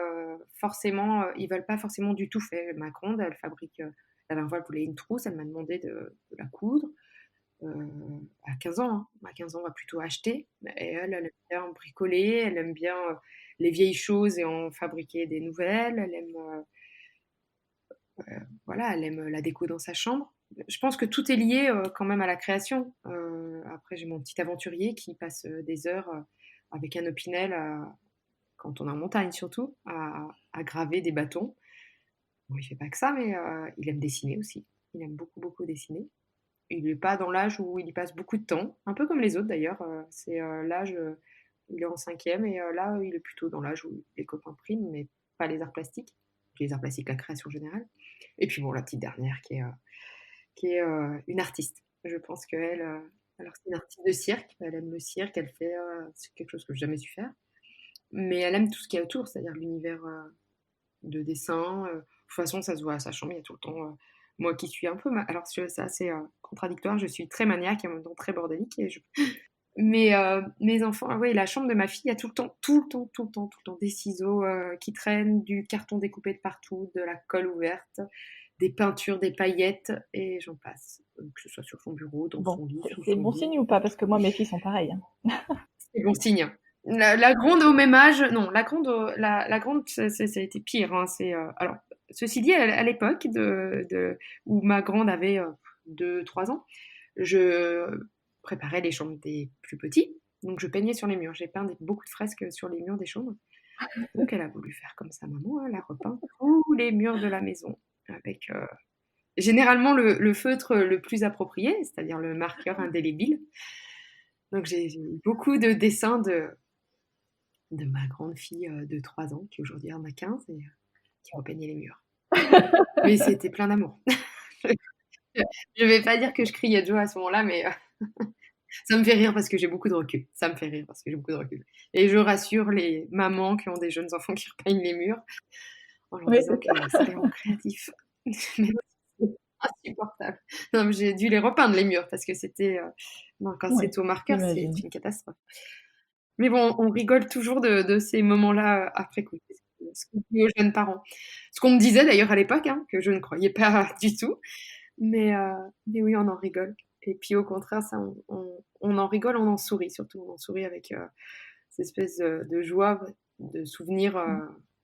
forcément, ils veulent pas forcément du tout fait. Ma grande, elle fabrique, la dernière fois, elle voulait une trousse, elle m'a demandé de la coudre. À 15 ans, hein. À 15 ans, on va plutôt acheter. Et elle aime bien bricoler, elle aime bien les vieilles choses et en fabriquer des nouvelles. Elle aime, voilà, elle aime la déco dans sa chambre. Je pense que tout est lié quand même à la création. Après, j'ai mon petit aventurier qui passe des heures avec un opinel, quand on est en montagne surtout, à graver des bâtons. Bon, il fait pas que ça, mais il aime dessiner aussi. Il aime beaucoup, beaucoup dessiner. Il n'est pas dans l'âge où il y passe beaucoup de temps, un peu comme les autres d'ailleurs. C'est l'âge, il est en cinquième et là, il est plutôt dans l'âge où les copains priment, mais pas les arts plastiques. Les arts plastiques, la création générale. Et puis bon, la petite dernière qui est une artiste. Je pense qu'elle, alors c'est une artiste de cirque, elle aime le cirque, elle fait, c'est quelque chose que je n'ai jamais su faire. Mais elle aime tout ce qu'il y a autour, c'est-à-dire l'univers de dessin. De toute façon, ça se voit à sa chambre, il y a tout le temps. Moi qui suis un peu. Alors, c'est assez contradictoire, je suis très maniaque et en même temps très bordélique. Mais mes enfants, oui, la chambre de ma fille, il y a tout le temps, tout le temps, tout le temps, tout le temps des ciseaux qui traînent, du carton découpé de partout, de la colle ouverte, des peintures, des paillettes, et j'en passe. Que ce soit sur son bureau, dans Bon, son lit, sous c'est son bon lit. signe ou pas? Parce que moi, mes filles sont pareilles, hein. C'est bon signe. La grande au même âge, non, la grande, ça a été pire. Hein, alors, ceci dit, à l'époque où ma grande avait 2, 3 ans, je préparais les chambres des plus petits, donc je peignais sur les murs. J'ai peint beaucoup de fresques sur les murs des chambres. Donc elle a voulu faire comme sa maman, elle a repeint tous les murs de la maison avec généralement le feutre le plus approprié, c'est-à-dire le marqueur indélébile. Donc j'ai eu beaucoup de dessins de ma grande fille de 3 ans, qui aujourd'hui en a 15 et qui repeignait les murs. Mais c'était plein d'amour. Je vais pas dire que je criais de joie à ce moment-là, mais Ça me fait rire parce que j'ai beaucoup de recul. Ça me fait rire parce que j'ai beaucoup de recul. Et je rassure les mamans qui ont des jeunes enfants qui repeignent les murs en leur Oui, disant c'est que c'est vraiment créatif. Mais c'est insupportable. Non, mais j'ai dû les repeindre les murs parce que c'était non, quand oui, c'est au marqueur, c'est j'imagine. une catastrophe. Mais bon, on rigole toujours de ces moments-là après coup. Ce qu'on dit aux jeunes parents. Ce qu'on me disait d'ailleurs à l'époque, hein, que je ne croyais pas du tout. Mais oui, on en rigole. Et puis au contraire, ça, on en rigole, on en sourit surtout. On en sourit avec cette espèce de joie, de souvenirs.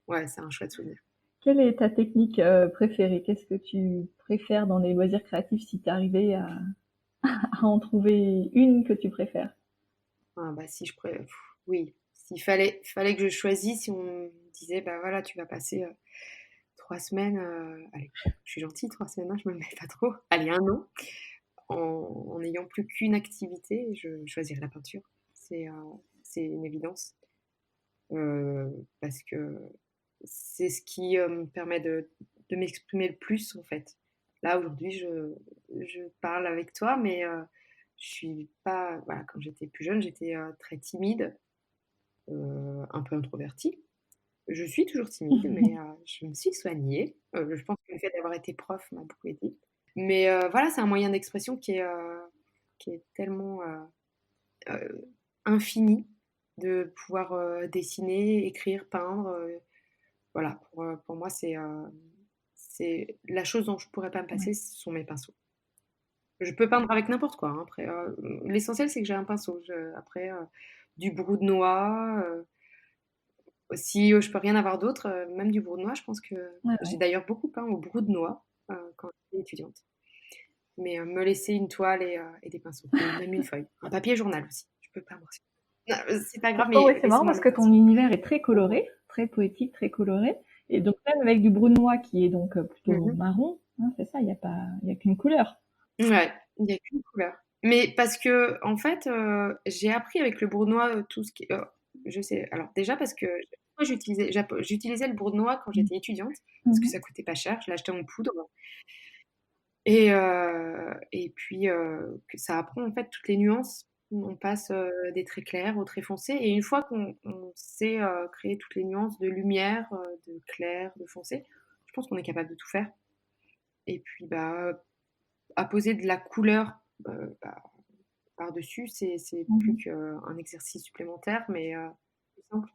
Ouais, c'est un chouette souvenir. Quelle est ta technique préférée? Qu'est-ce que tu préfères dans les loisirs créatifs si tu arrivais à en trouver une que tu préfères? Ah, bah, si je oui, fallait que je choisisse, si on me disait, bah voilà, tu vas passer 3 semaines, allez, je suis gentille, 3 semaines, hein, je me mets pas trop, allez, un an, en n'ayant plus qu'une activité, je choisirais la peinture. C'est une évidence. Parce que c'est ce qui me permet de m'exprimer le plus en fait. Là aujourd'hui, je parle avec toi, mais je suis pas. Voilà, quand j'étais plus jeune, j'étais très timide, un peu introvertie. Je suis toujours timide, mais je me suis soignée. Je pense que le fait d'avoir été prof m'a beaucoup aidée. Mais voilà, c'est un moyen d'expression qui est tellement infini de pouvoir dessiner, écrire, peindre. Voilà, pour moi, c'est la chose dont je pourrais pas me Ouais. passer, ce sont mes pinceaux. Je peux peindre avec n'importe quoi, hein, après, l'essentiel, c'est que j'ai un pinceau. Après, du brou de noix, si je peux rien avoir d'autre, même du brou de noix, je pense que Ouais, j'ai ouais. d'ailleurs beaucoup peint au brou de noix quand j'étais étudiante. Mais me laisser une toile et des pinceaux, ou même une feuille, un papier journal aussi. Je peux peindre aussi. Non, c'est pas grave, Oh, ouais, mais c'est marrant laissez-moi parce mes que ton pinceaux. univers est très coloré, très poétique, très coloré. Et donc même avec du brunois qui est donc plutôt Mhm. marron, hein, c'est ça, il y a qu'une couleur. Ouais, il y a qu'une couleur. Mais parce que en fait, j'ai appris avec le Brunois, tout ce qui je sais alors déjà parce que moi j'utilisais le Brunois quand j'étais étudiante, parce que Mhm. ça coûtait pas cher, je l'achetais en poudre et puis, que ça apprend en fait toutes les nuances. On passe, des traits clairs aux traits foncés et une fois qu'on sait, créer toutes les nuances de lumière, de clair, de foncé, je pense qu'on est capable de tout faire et puis, bah, apposer de la couleur, bah par-dessus, c'est plus Mhm. qu'un exercice supplémentaire, mais plus simple.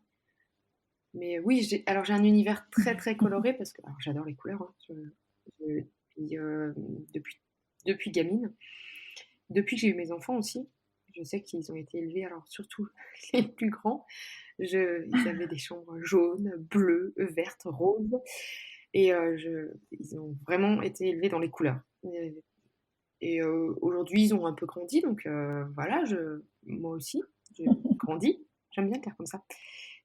Mais oui, j'ai un univers très très coloré parce que alors j'adore les couleurs, hein. Je puis, depuis depuis gamine. Depuis que j'ai eu mes enfants aussi, je sais qu'ils ont été élevés, alors surtout les plus grands, ils avaient des chambres jaunes, bleues, vertes, roses, et ils ont vraiment été élevés dans les couleurs. Et aujourd'hui, ils ont un peu grandi, donc voilà, moi aussi, j'ai grandi. J'aime bien le faire comme ça.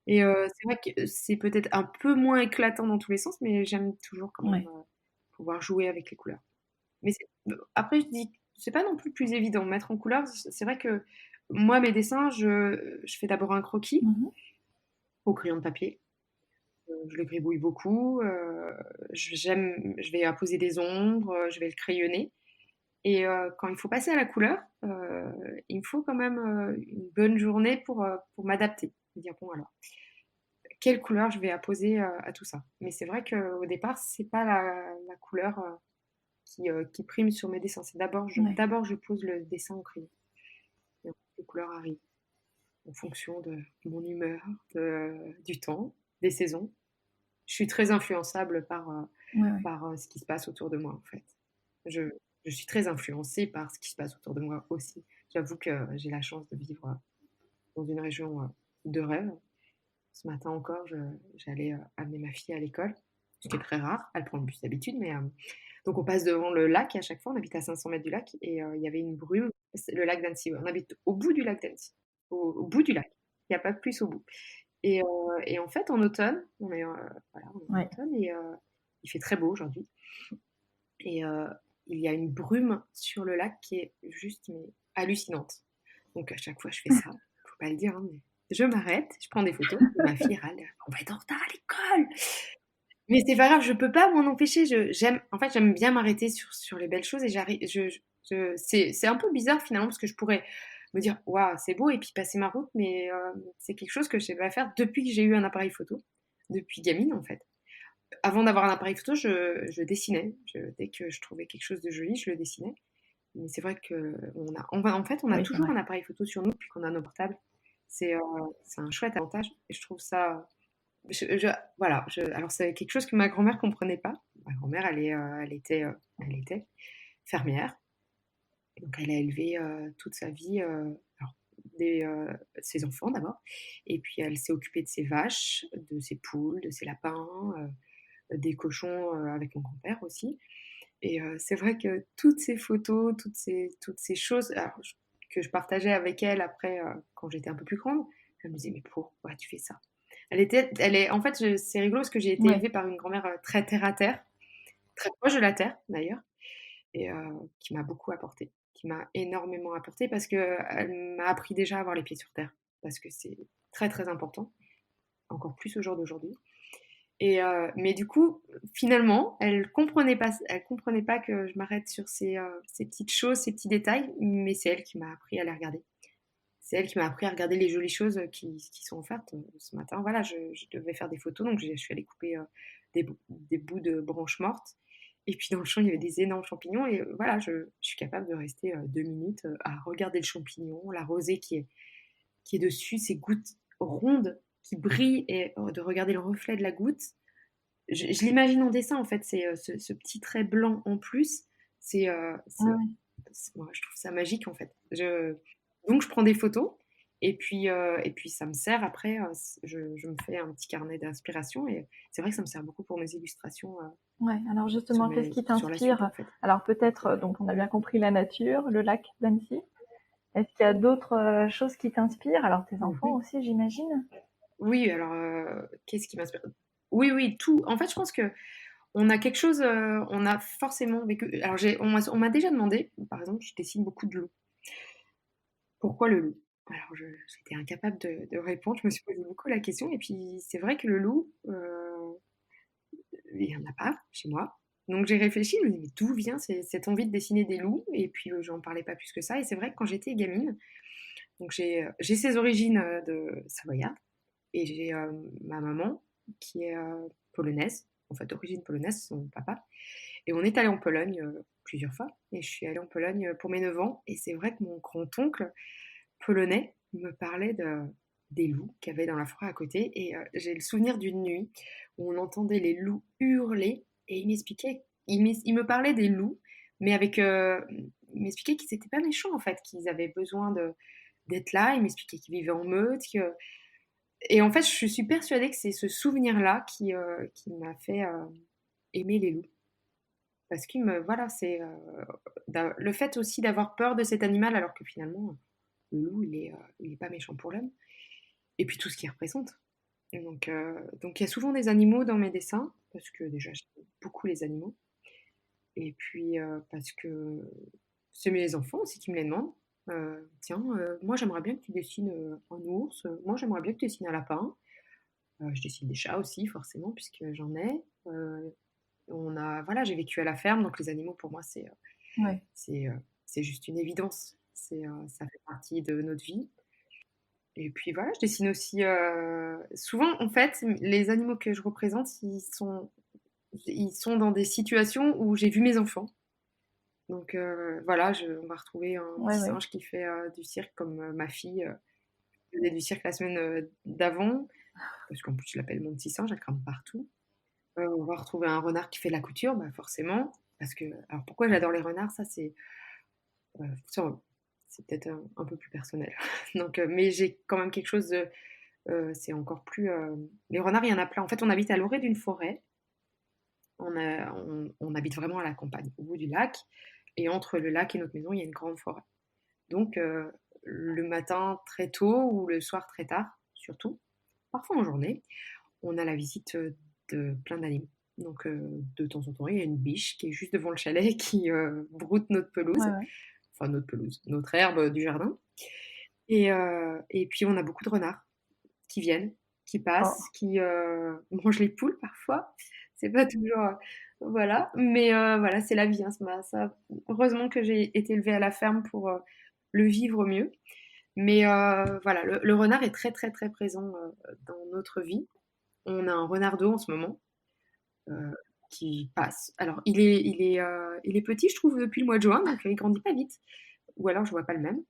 Et c'est vrai que c'est peut-être un peu moins éclatant dans tous les sens, mais j'aime toujours quand même Ouais. pouvoir jouer avec les couleurs. Mais après, je dis, c'est pas non plus plus évident. Mettre en couleur, c'est vrai que moi, mes dessins, je fais d'abord un croquis Mhm. au crayon de papier. Je le gribouille beaucoup. Je vais apposer des ombres, je vais le crayonner. Et quand il faut passer à la couleur, il me faut quand même une bonne journée pour m'adapter. Me dire, bon alors, quelle couleur je vais apposer à tout ça. Mais c'est vrai qu'au départ, c'est pas la couleur qui prime sur mes dessins. C'est Ouais. d'abord je pose le dessin au crayon. Et ensuite, les couleurs arrivent en fonction de mon humeur, du temps, des saisons. Je suis très influençable Ouais, ouais. par ce qui se passe autour de moi, en fait. Je, je suis très influencée par ce qui se passe autour de moi aussi. J'avoue que j'ai la chance de vivre dans une région de rêve. Ce matin encore, j'allais amener ma fille à l'école, ce qui est très rare. Elle prend le bus d'habitude, mais donc on passe devant le lac à chaque fois. On habite à 500 mètres du lac et il y avait une brume. C'est le lac d'Annecy. Ouais. On habite au bout du lac d'Annecy, au bout du lac. Il n'y a pas plus au bout. Et en fait, en automne, voilà, on est en Ouais. automne et il fait très beau aujourd'hui. Et il y a une brume sur le lac qui est juste mais, hallucinante. Donc à chaque fois, je fais ça. Faut pas le dire, hein, mais je m'arrête, je prends des photos. Et ma fille râle, on va être en retard à l'école. Mais c'est pas grave, je peux pas m'en empêcher. En fait, j'aime bien m'arrêter sur les belles choses et j'arrive. C'est un peu bizarre finalement parce que je pourrais me dire waouh, c'est beau, et puis passer ma route, mais c'est quelque chose que je sais pas faire depuis que j'ai eu un appareil photo, depuis gamine en fait. Avant d'avoir un appareil photo, je dessinais. Dès que je trouvais quelque chose de joli, je le dessinais. Mais c'est vrai en fait, on a Oui, c'est toujours vrai. un appareil photo sur nous depuis qu'on a nos portables. C'est c'est un chouette avantage et je trouve ça. Voilà, alors c'est quelque chose que ma grand-mère comprenait pas. Ma grand-mère, elle était fermière. Donc elle a élevé toute sa vie alors, ses enfants d'abord. Et puis elle s'est occupée de ses vaches, de ses poules, de ses lapins, des cochons avec mon grand-père aussi. Et c'est vrai que toutes ces photos, toutes ces choses que je partageais avec elle après, quand j'étais un peu plus grande, elle me disait: «Mais pourquoi tu fais ça?» En fait, c'est rigolo parce que j'ai été Ouais. élevée par une grand-mère très terre à terre, très proche de la terre d'ailleurs, et qui m'a beaucoup apporté, qui m'a énormément apporté parce qu'elle m'a appris déjà à avoir les pieds sur terre, parce que c'est très très important, encore plus au jour d'aujourd'hui. Et mais du coup, finalement, elle comprenait pas que je m'arrête sur ces petites choses, ces petits détails, mais c'est elle qui m'a appris à les regarder. C'est elle qui m'a appris à regarder les jolies choses qui sont offertes. Ce matin, voilà, je devais faire des photos, donc je suis allée couper des bouts de branches mortes. Et puis dans le champ, il y avait des énormes champignons. Et voilà, je suis capable de rester 2 minutes à regarder le champignon, la rosée qui est dessus, ces gouttes rondes qui brillent, et de regarder le reflet de la goutte. Je l'imagine en dessin, en fait, c'est ce petit trait blanc en plus. C'est, Ouais, ouais. moi, je trouve ça magique, en fait. Donc je prends des photos, et puis ça me sert après, je me fais un petit carnet d'inspiration, et c'est vrai que ça me sert beaucoup pour mes illustrations Ouais, alors justement, qu'est-ce qui sur la suite, t'inspire? en fait. Alors peut-être, donc on a bien compris la nature, le lac d'Annecy. Est-ce qu'il y a d'autres choses qui t'inspirent? Alors tes enfants Oui, aussi, j'imagine? oui, alors qu'est-ce qui m'inspire? Oui, oui, tout. En fait, je pense que on a quelque chose, on a forcément vécu. Alors on m'a déjà demandé, par exemple, je dessine beaucoup de loups. Pourquoi le loup? Alors j'étais incapable de répondre, je me suis posé beaucoup la question, et puis c'est vrai que le loup, il y en a pas chez moi. Donc j'ai réfléchi, je me dis: «Mais d'où vient cette envie de dessiner des loups?» Et puis, j'en parlais pas plus que ça, et c'est vrai que quand j'étais gamine, donc j'ai ces origines, de savoyardes, et j'ai, ma maman qui est, polonaise, en fait d'origine polonaise, son papa, et on est allé en Pologne, plusieurs fois, et je suis allée en Pologne, pour mes 9 ans, et c'est vrai que mon grand-oncle polonais me parlait des loups qu'il y avait dans la forêt à côté, et j'ai le souvenir d'une nuit où on entendait les loups hurler, et il me parlait des loups, mais il m'expliquait qu'ils étaient pas méchants en fait, qu'ils avaient besoin d'être là, il m'expliquait qu'ils vivaient en meute, et en fait je suis persuadée que c'est ce souvenir-là qui m'a fait aimer les loups. Parce qu'il me voilà, c'est, le fait aussi d'avoir peur de cet animal, alors que finalement, le loup, il est pas méchant pour l'homme, et puis tout ce qu'il représente. Et donc il y a souvent des animaux dans mes dessins, parce que déjà j'aime beaucoup les animaux, et puis, parce que c'est mes enfants aussi qui me les demandent. «Tiens, moi j'aimerais bien que tu dessines, un ours, moi j'aimerais bien que tu dessines un lapin». Je dessine des chats aussi forcément puisque j'en ai. Voilà, j'ai vécu à la ferme, donc les animaux pour moi Ouais. c'est, c'est juste une évidence. Ça fait partie de notre vie. Et puis voilà, je dessine aussi, souvent en fait, les animaux que je représente, ils sont dans des situations où j'ai vu mes enfants. Donc voilà, on va retrouver un Ouais, petit ouais. singe qui fait, du cirque comme, ma fille, faisait du cirque la semaine, d'avant, parce qu'en plus je l'appelle mon petit singe, elle grimpe partout. On va retrouver un renard qui fait la couture, bah, forcément, parce que alors pourquoi j'adore les renards, ça ça, c'est peut-être un peu plus personnel. Donc mais j'ai quand même quelque chose de, c'est encore plus, les renards, il y en a plein. En fait, on habite à l'orée d'une forêt. On habite vraiment à la campagne, au bout du lac, et entre le lac et notre maison, il y a une grande forêt. Donc le matin très tôt ou le soir très tard, surtout, parfois en journée, on a la visite, de plein d'animaux. Donc de temps en temps, il y a une biche qui est juste devant le chalet qui, broute notre Ouais, pelouse, ouais. enfin notre pelouse, notre herbe du jardin, et puis on a beaucoup de renards qui viennent, qui passent, Oh. qui, mangent les poules parfois. C'est pas toujours, voilà, mais voilà, c'est la vie, hein, heureusement que j'ai été élevée à la ferme pour, le vivre mieux. Mais voilà, le renard est très, très, très présent dans notre vie. On a un renard d'eau en ce moment euh, qui passe. Alors, il est petit, je trouve, depuis le mois de juin, donc il grandit pas vite. Ou alors, je vois pas le même.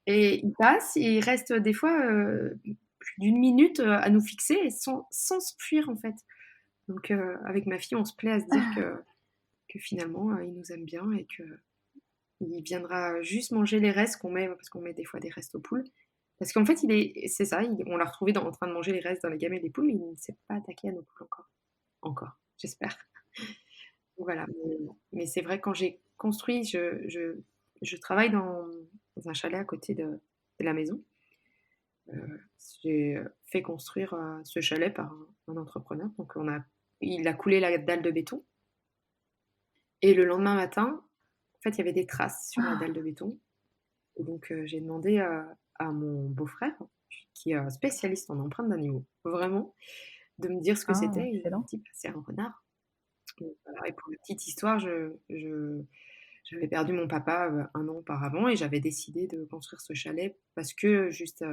Et il passe et il reste des fois plus d'une minute à nous fixer et sans se fuir, en fait. Donc, avec ma fille, on se plaît à se dire que finalement, il nous aime bien et que il viendra juste manger les restes qu'on met, parce qu'on met des fois des restes aux poules. Parce qu'en fait, c'est ça, on l'a retrouvé en train de manger les restes dans les gamelles des poules, mais il ne s'est pas attaqué à nos poules encore. Encore, j'espère. Voilà. Mais c'est vrai, quand j'ai construit, je travaille dans un chalet à côté de la maison. J'ai fait construire ce chalet par un entrepreneur. Donc, il a coulé la dalle de béton. Et le lendemain matin, en fait, il y avait des traces sur la dalle de béton. Et donc, j'ai demandé à mon beau-frère, qui est spécialiste en empreintes d'animaux, vraiment, de me dire ce que c'était. Et il m'a excellent. dit, bah, c'est un renard. Donc, voilà. Et pour la petite histoire, j'avais perdu mon papa un an auparavant et j'avais décidé de construire ce chalet parce que juste,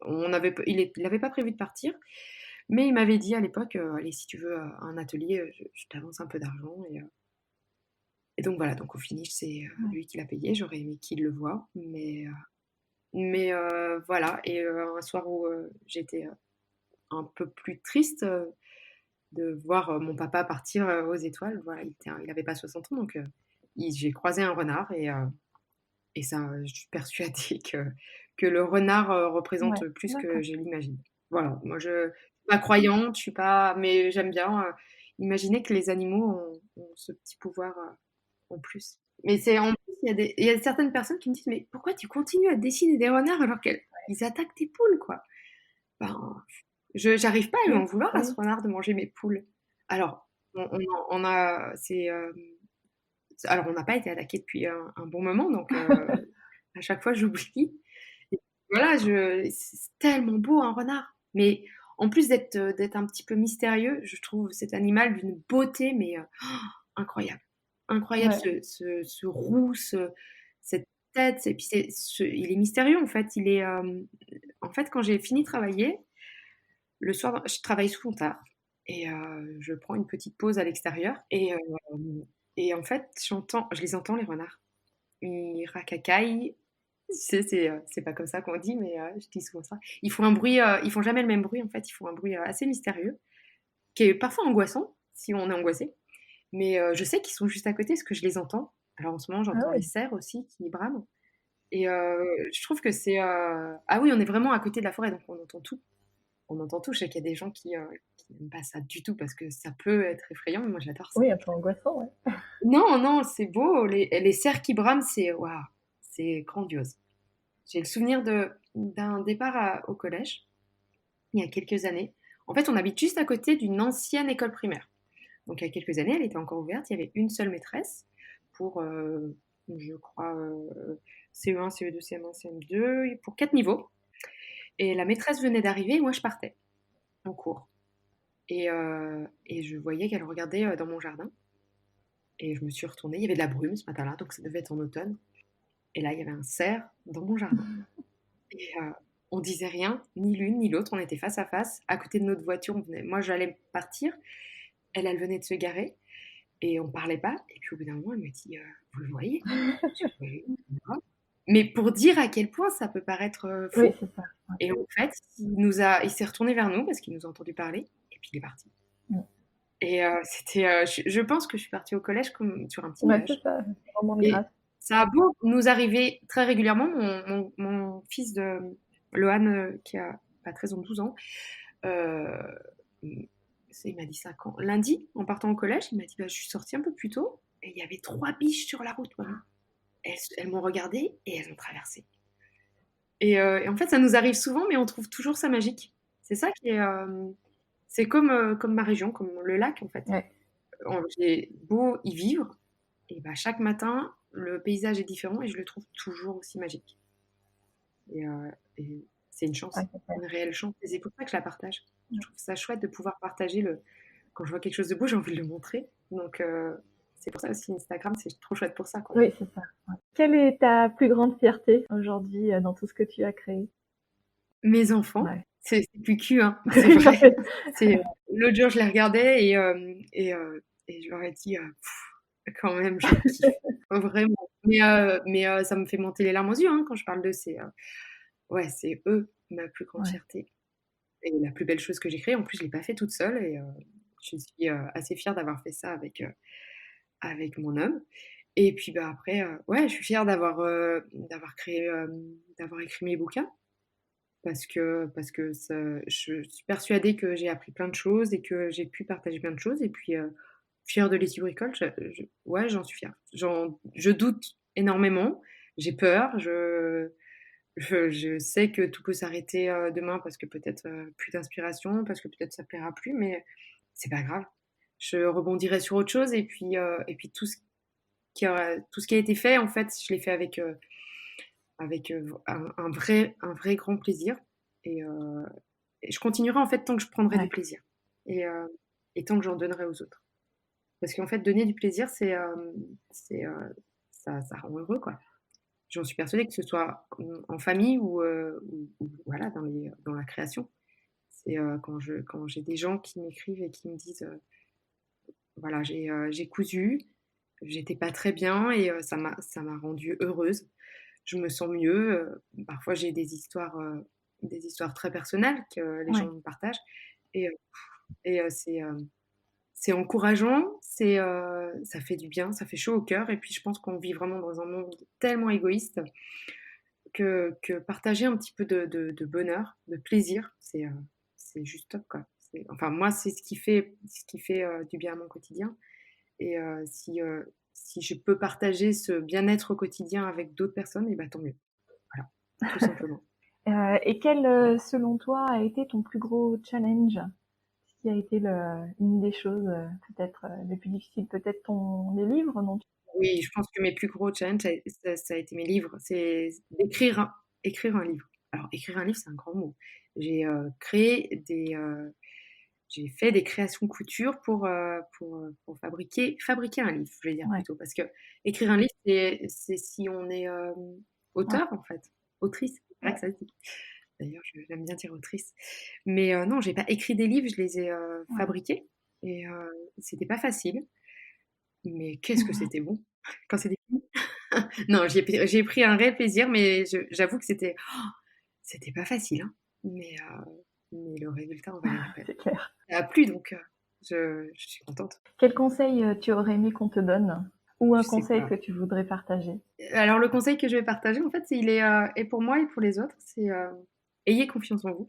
il n'avait pas prévu de partir, mais il m'avait dit à l'époque, allez, si tu veux un atelier, je t'avance un peu d'argent. Et donc voilà, donc au finish, c'est lui qui l'a payé. J'aurais aimé qu'il le voie, mais voilà. Et un soir où j'étais un peu plus triste de voir mon papa partir aux étoiles, voilà, il avait pas 60 ans, donc j'ai croisé un renard et ça, je suis persuadée que le renard représente Ouais, plus que d'accord. je l'imagine. Voilà, moi je suis pas croyante, je suis pas, mais j'aime bien imaginer que les animaux ont ce petit pouvoir en plus. Mais c'est en plus, il y a certaines personnes qui me disent, mais pourquoi tu continues à dessiner des renards alors qu'ils attaquent tes poules, quoi? Ben, j'arrive pas à lui Oui, en vouloir à ce oui. renard de manger mes poules. Alors, on a, alors on n'a pas été attaqué depuis un bon moment, donc à chaque fois j'oublie. Et voilà, c'est tellement beau un renard. Mais en plus d'être un petit peu mystérieux, je trouve cet animal d'une beauté, mais incroyable. Incroyable, Ouais. ce roux, cette tête. Et puis il est mystérieux en fait. En fait, quand j'ai fini de travailler, le soir, je travaille souvent tard et je prends une petite pause à l'extérieur et en fait, je les entends les renards. Ils racacaillent. C'est pas comme ça qu'on dit, mais je dis souvent ça. Ils font un bruit, ils font jamais le même bruit en fait. Ils font un bruit assez mystérieux, qui est parfois angoissant si on est angoissé. Mais je sais qu'ils sont juste à côté parce que je les entends. Alors en ce moment, Ah j'entends les oui. cerfs aussi qui brament. Et je trouve que c'est. Ah oui, on est vraiment à côté de la forêt, donc on entend tout. On entend tout. Je sais qu'il y a des gens qui n'aiment pas ça du tout parce que ça peut être effrayant, mais moi j'adore ça. Oui, un peu angoissant, ouais. Non, non, c'est beau. Les cerfs qui brament, c'est waouh, c'est grandiose. J'ai le souvenir d'un départ au collège, il y a quelques années. En fait, on habite juste à côté d'une ancienne école primaire. Donc, il y a quelques années, elle était encore ouverte. Il y avait une seule maîtresse pour, je crois, CE1, CE2, CM1, CM2, pour 4 niveaux. Et la maîtresse venait d'arriver et moi, je partais en cours. Et je voyais qu'elle regardait dans mon jardin. Et je me suis retournée. Il y avait de la brume ce matin-là, donc ça devait être en automne. Et là, il y avait un cerf dans mon jardin. Et on disait rien, ni l'une ni l'autre. On était face à face, à côté de notre voiture. Moi, j'allais partir. Elle venait de se garer. Et on parlait pas. Et puis au bout d'un moment, elle me dit vous le voyez? Je dis, oui. Mais pour dire à quel point ça peut paraître Oui, fou. c'est ça. Ouais. Et en fait, il s'est retourné vers nous parce qu'il nous a entendu parler. Et puis il est parti. Mm. Et je pense que je suis partie au collège comme sur un petit Ouais, c'est nuage. ça. C'est vraiment de Et grâce. ça a beau nous arriver très régulièrement. Mon fils de Lohan, qui a pas 13 ans, 12 ans, euh, il m'a dit 5 ans. Lundi, en partant au collège, il m'a dit bah, je suis sortie un peu plus tôt et il y avait 3 biches sur la route. Maman. Elles m'ont regardé et elles ont traversé. Et en fait, ça nous arrive souvent, mais on trouve toujours ça magique. C'est ça qui est. C'est comme ma région, comme le lac, en fait. Ouais. J'ai beau y vivre, et bah, chaque matin, le paysage est différent et je le trouve toujours aussi magique. Et c'est une chance, Ouais, c'est ça. une réelle chance. Et c'est pour ça que je la partage. Je trouve ça chouette de pouvoir partager. Quand je vois quelque chose de beau, j'ai envie de le montrer. Donc, c'est pour ça aussi Instagram, c'est trop chouette pour ça, quoi. Oui, c'est ça. Ouais. Quelle est ta plus grande fierté aujourd'hui dans tout ce que tu as créé? Mes enfants, Ouais. c'est plus cul, hein, c'est vrai. C'est, l'autre jour, je les regardais et je leur ai dit, quand même, je kiffe, vraiment. Mais ça me fait monter les larmes aux yeux, hein, quand je parle d'eux. Ouais, c'est eux, ma plus grande Ouais. fierté et la plus belle chose que j'ai créée. En plus, je l'ai pas fait toute seule et je suis, assez fière d'avoir fait ça avec mon homme et puis, bah, après, ouais, je suis fière d'avoir créé, d'avoir écrit mes bouquins parce que je suis persuadée que j'ai appris plein de choses et que j'ai pu partager plein de choses et puis, fière de Laity Bricole, ouais, j'en suis fière. Je doute énormément, j'ai peur, je sais que tout peut s'arrêter, demain parce que peut-être, plus d'inspiration, parce que peut-être ça plaira plus, mais c'est pas grave. Je rebondirai sur autre chose et puis tout ce qui a été fait, en fait, je l'ai fait avec un vrai grand plaisir et heu et je continuerai, en fait, tant que je prendrai du Ouais. plaisir et et tant que j'en donnerai aux autres. Parce qu'en fait, donner du plaisir, ça rend heureux, quoi. J'en suis persuadée que ce soit en famille ou voilà, dans la création. C'est, quand j'ai des gens qui m'écrivent et qui me disent, voilà, j'ai cousu, j'étais pas très bien et ça m'a rendue heureuse. Je me sens mieux, parfois j'ai des histoires très personnelles que les gens Ouais. me partagent et c'est encourageant, ça fait du bien, ça fait chaud au cœur et puis je pense qu'on vit vraiment dans un monde tellement égoïste que partager un petit peu de bonheur, de plaisir, c'est juste top, quoi. Enfin moi, c'est ce qui fait, du bien à mon quotidien et si je peux partager ce bien-être au quotidien avec d'autres personnes et bah, tant mieux. Voilà, tout simplement. Et quel, selon toi, a été ton plus gros challenge? Ce qui a été une des choses peut-être les plus difficiles, peut-être les livres, non? Oui, je pense que mes plus gros challenges, ça a été mes livres. C'est écrire un livre. Alors écrire un livre, c'est un grand mot. J'ai, j'ai fait des créations couture pour fabriquer un livre, je vais dire Ouais, plutôt. Parce que écrire un livre, c'est si on est, ouais, auteur, en fait, autrice, c'est vrai ouais, que ça se dit. D'ailleurs, j'aime bien dire autrice. Mais non, j'ai pas écrit des livres, je les ai, ouais. fabriqués et c'était pas facile, mais qu'est-ce que c'était bon quand c'était fini. Non, j'ai pris un réel plaisir, mais j'avoue que c'était pas facile, hein, mais le résultat en valait la peine. C'est clair. Ça a plu donc je suis contente. Quel conseil tu aurais aimé qu'on te donne? Ou un Je sais conseil pas. que tu voudrais partager? Alors le conseil que je vais partager, en fait, il est, et pour moi et pour les autres, c'est, ayez confiance en vous.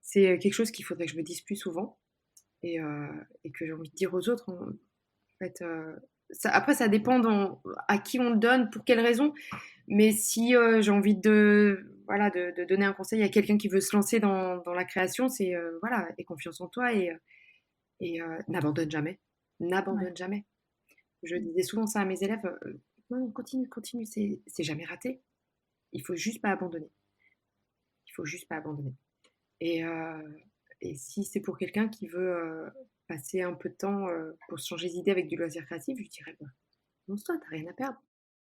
C'est, quelque chose qu'il faudrait que je me dise plus souvent et que j'ai envie de dire aux autres, en fait, après ça dépend à qui on le donne, pour quelles raisons. Mais si, j'ai envie voilà, de donner un conseil à quelqu'un qui veut se lancer dans la création, c'est, voilà, aie confiance en toi et n'abandonne jamais. Ouais, N'abandonne jamais. Je disais souvent ça à mes élèves, «Non, non, continue, continue, c'est jamais raté. Il faut juste pas abandonner. Il faut juste pas abandonner» et et si c'est pour quelqu'un qui veut, passer un peu de temps, pour se changer d'idée avec du loisir créatif, je lui dirais: «Bah, lance-toi, tu rien à perdre».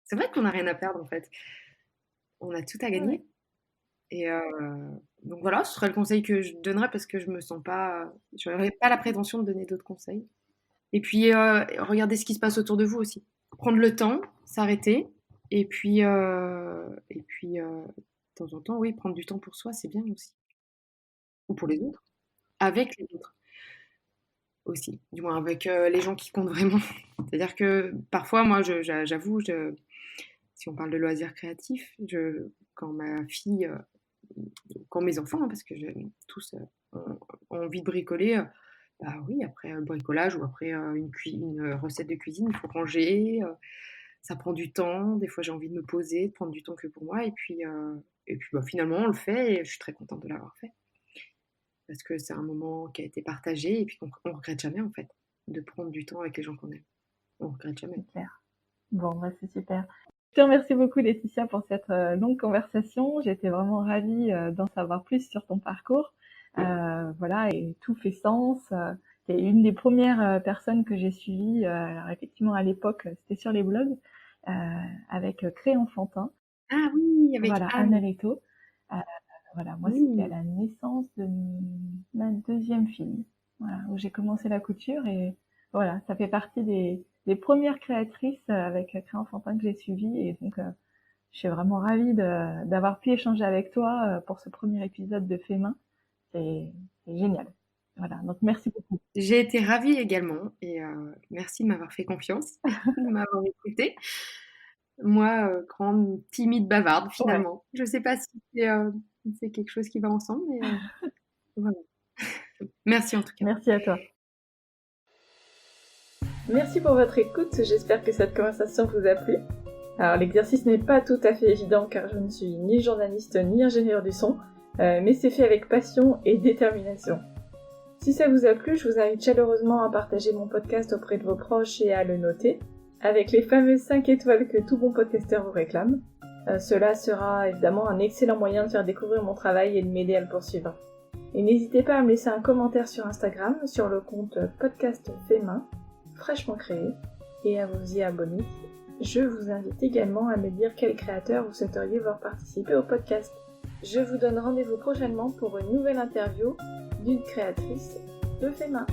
C'est vrai qu'on a rien à perdre, en fait. On a tout à ouais, gagner et donc voilà, ce serait le conseil que je donnerais parce que je n'aurais pas la prétention de donner d'autres conseils et puis, regarder ce qui se passe autour de vous aussi. Prendre le temps, s'arrêter et puis, de temps en temps, oui, prendre du temps pour soi, c'est bien aussi ou pour les autres, avec les autres aussi, du moins avec, les gens qui comptent vraiment. C'est-à-dire que parfois, moi, j'avoue, si on parle de loisirs créatifs, quand ma fille, quand mes enfants, hein, parce que tous ont envie de bricoler, bah oui, après le bricolage ou après une recette de cuisine, il faut ranger, ça prend du temps. Des fois, j'ai envie de me poser, de prendre du temps que pour moi. Et puis bah, finalement, on le fait et je suis très contente de l'avoir fait parce que c'est un moment qui a été partagé et puis on regrette jamais en fait de prendre du temps avec les gens qu'on aime. On regrette jamais. c'est clair. Bon, bah, c'est super. Je te remercie beaucoup, Laetitia, pour cette longue conversation. J'étais vraiment ravie d'en savoir plus sur ton parcours. Voilà, et tout fait sens. C'est une des premières personnes que j'ai suivies. Alors effectivement, à l'époque, c'était sur les blogs, avec Créé Enfantin. Ah oui, avec Voilà, Anne. Anne Alito. Voilà, moi, c'était à la naissance de ma deuxième fille. Voilà, où j'ai commencé la couture et voilà, ça fait partie des premières créatrices avec Créé Enfantin que j'ai suivies et donc je suis vraiment ravie d'avoir pu échanger avec toi pour ce premier épisode de Fait Main. C'est génial. Voilà, donc merci beaucoup. J'ai été ravie également et merci de m'avoir fait confiance, de m'avoir écoutée. Moi, grande timide bavarde finalement. Ouais. Je sais pas si c'est quelque chose qui va ensemble, mais voilà. Merci en tout cas. Merci à toi. Merci pour votre écoute, j'espère que cette conversation vous a plu. Alors l'exercice n'est pas tout à fait évident car je ne suis ni journaliste ni ingénieur du son, mais c'est fait avec passion et détermination. Si ça vous a plu, je vous invite chaleureusement à partager mon podcast auprès de vos proches et à le noter, avec les fameuses 5 étoiles que tout bon podcasteur vous réclame. Cela sera évidemment un excellent moyen de faire découvrir mon travail et de m'aider à le poursuivre. Et n'hésitez pas à me laisser un commentaire sur Instagram, sur le compte podcast Fait Main, fraîchement créé, et à vous y abonner. Je vous invite également à me dire quel créateur vous souhaiteriez voir participer au podcast. Je vous donne rendez-vous prochainement pour une nouvelle interview d'une créatrice de Fait Main.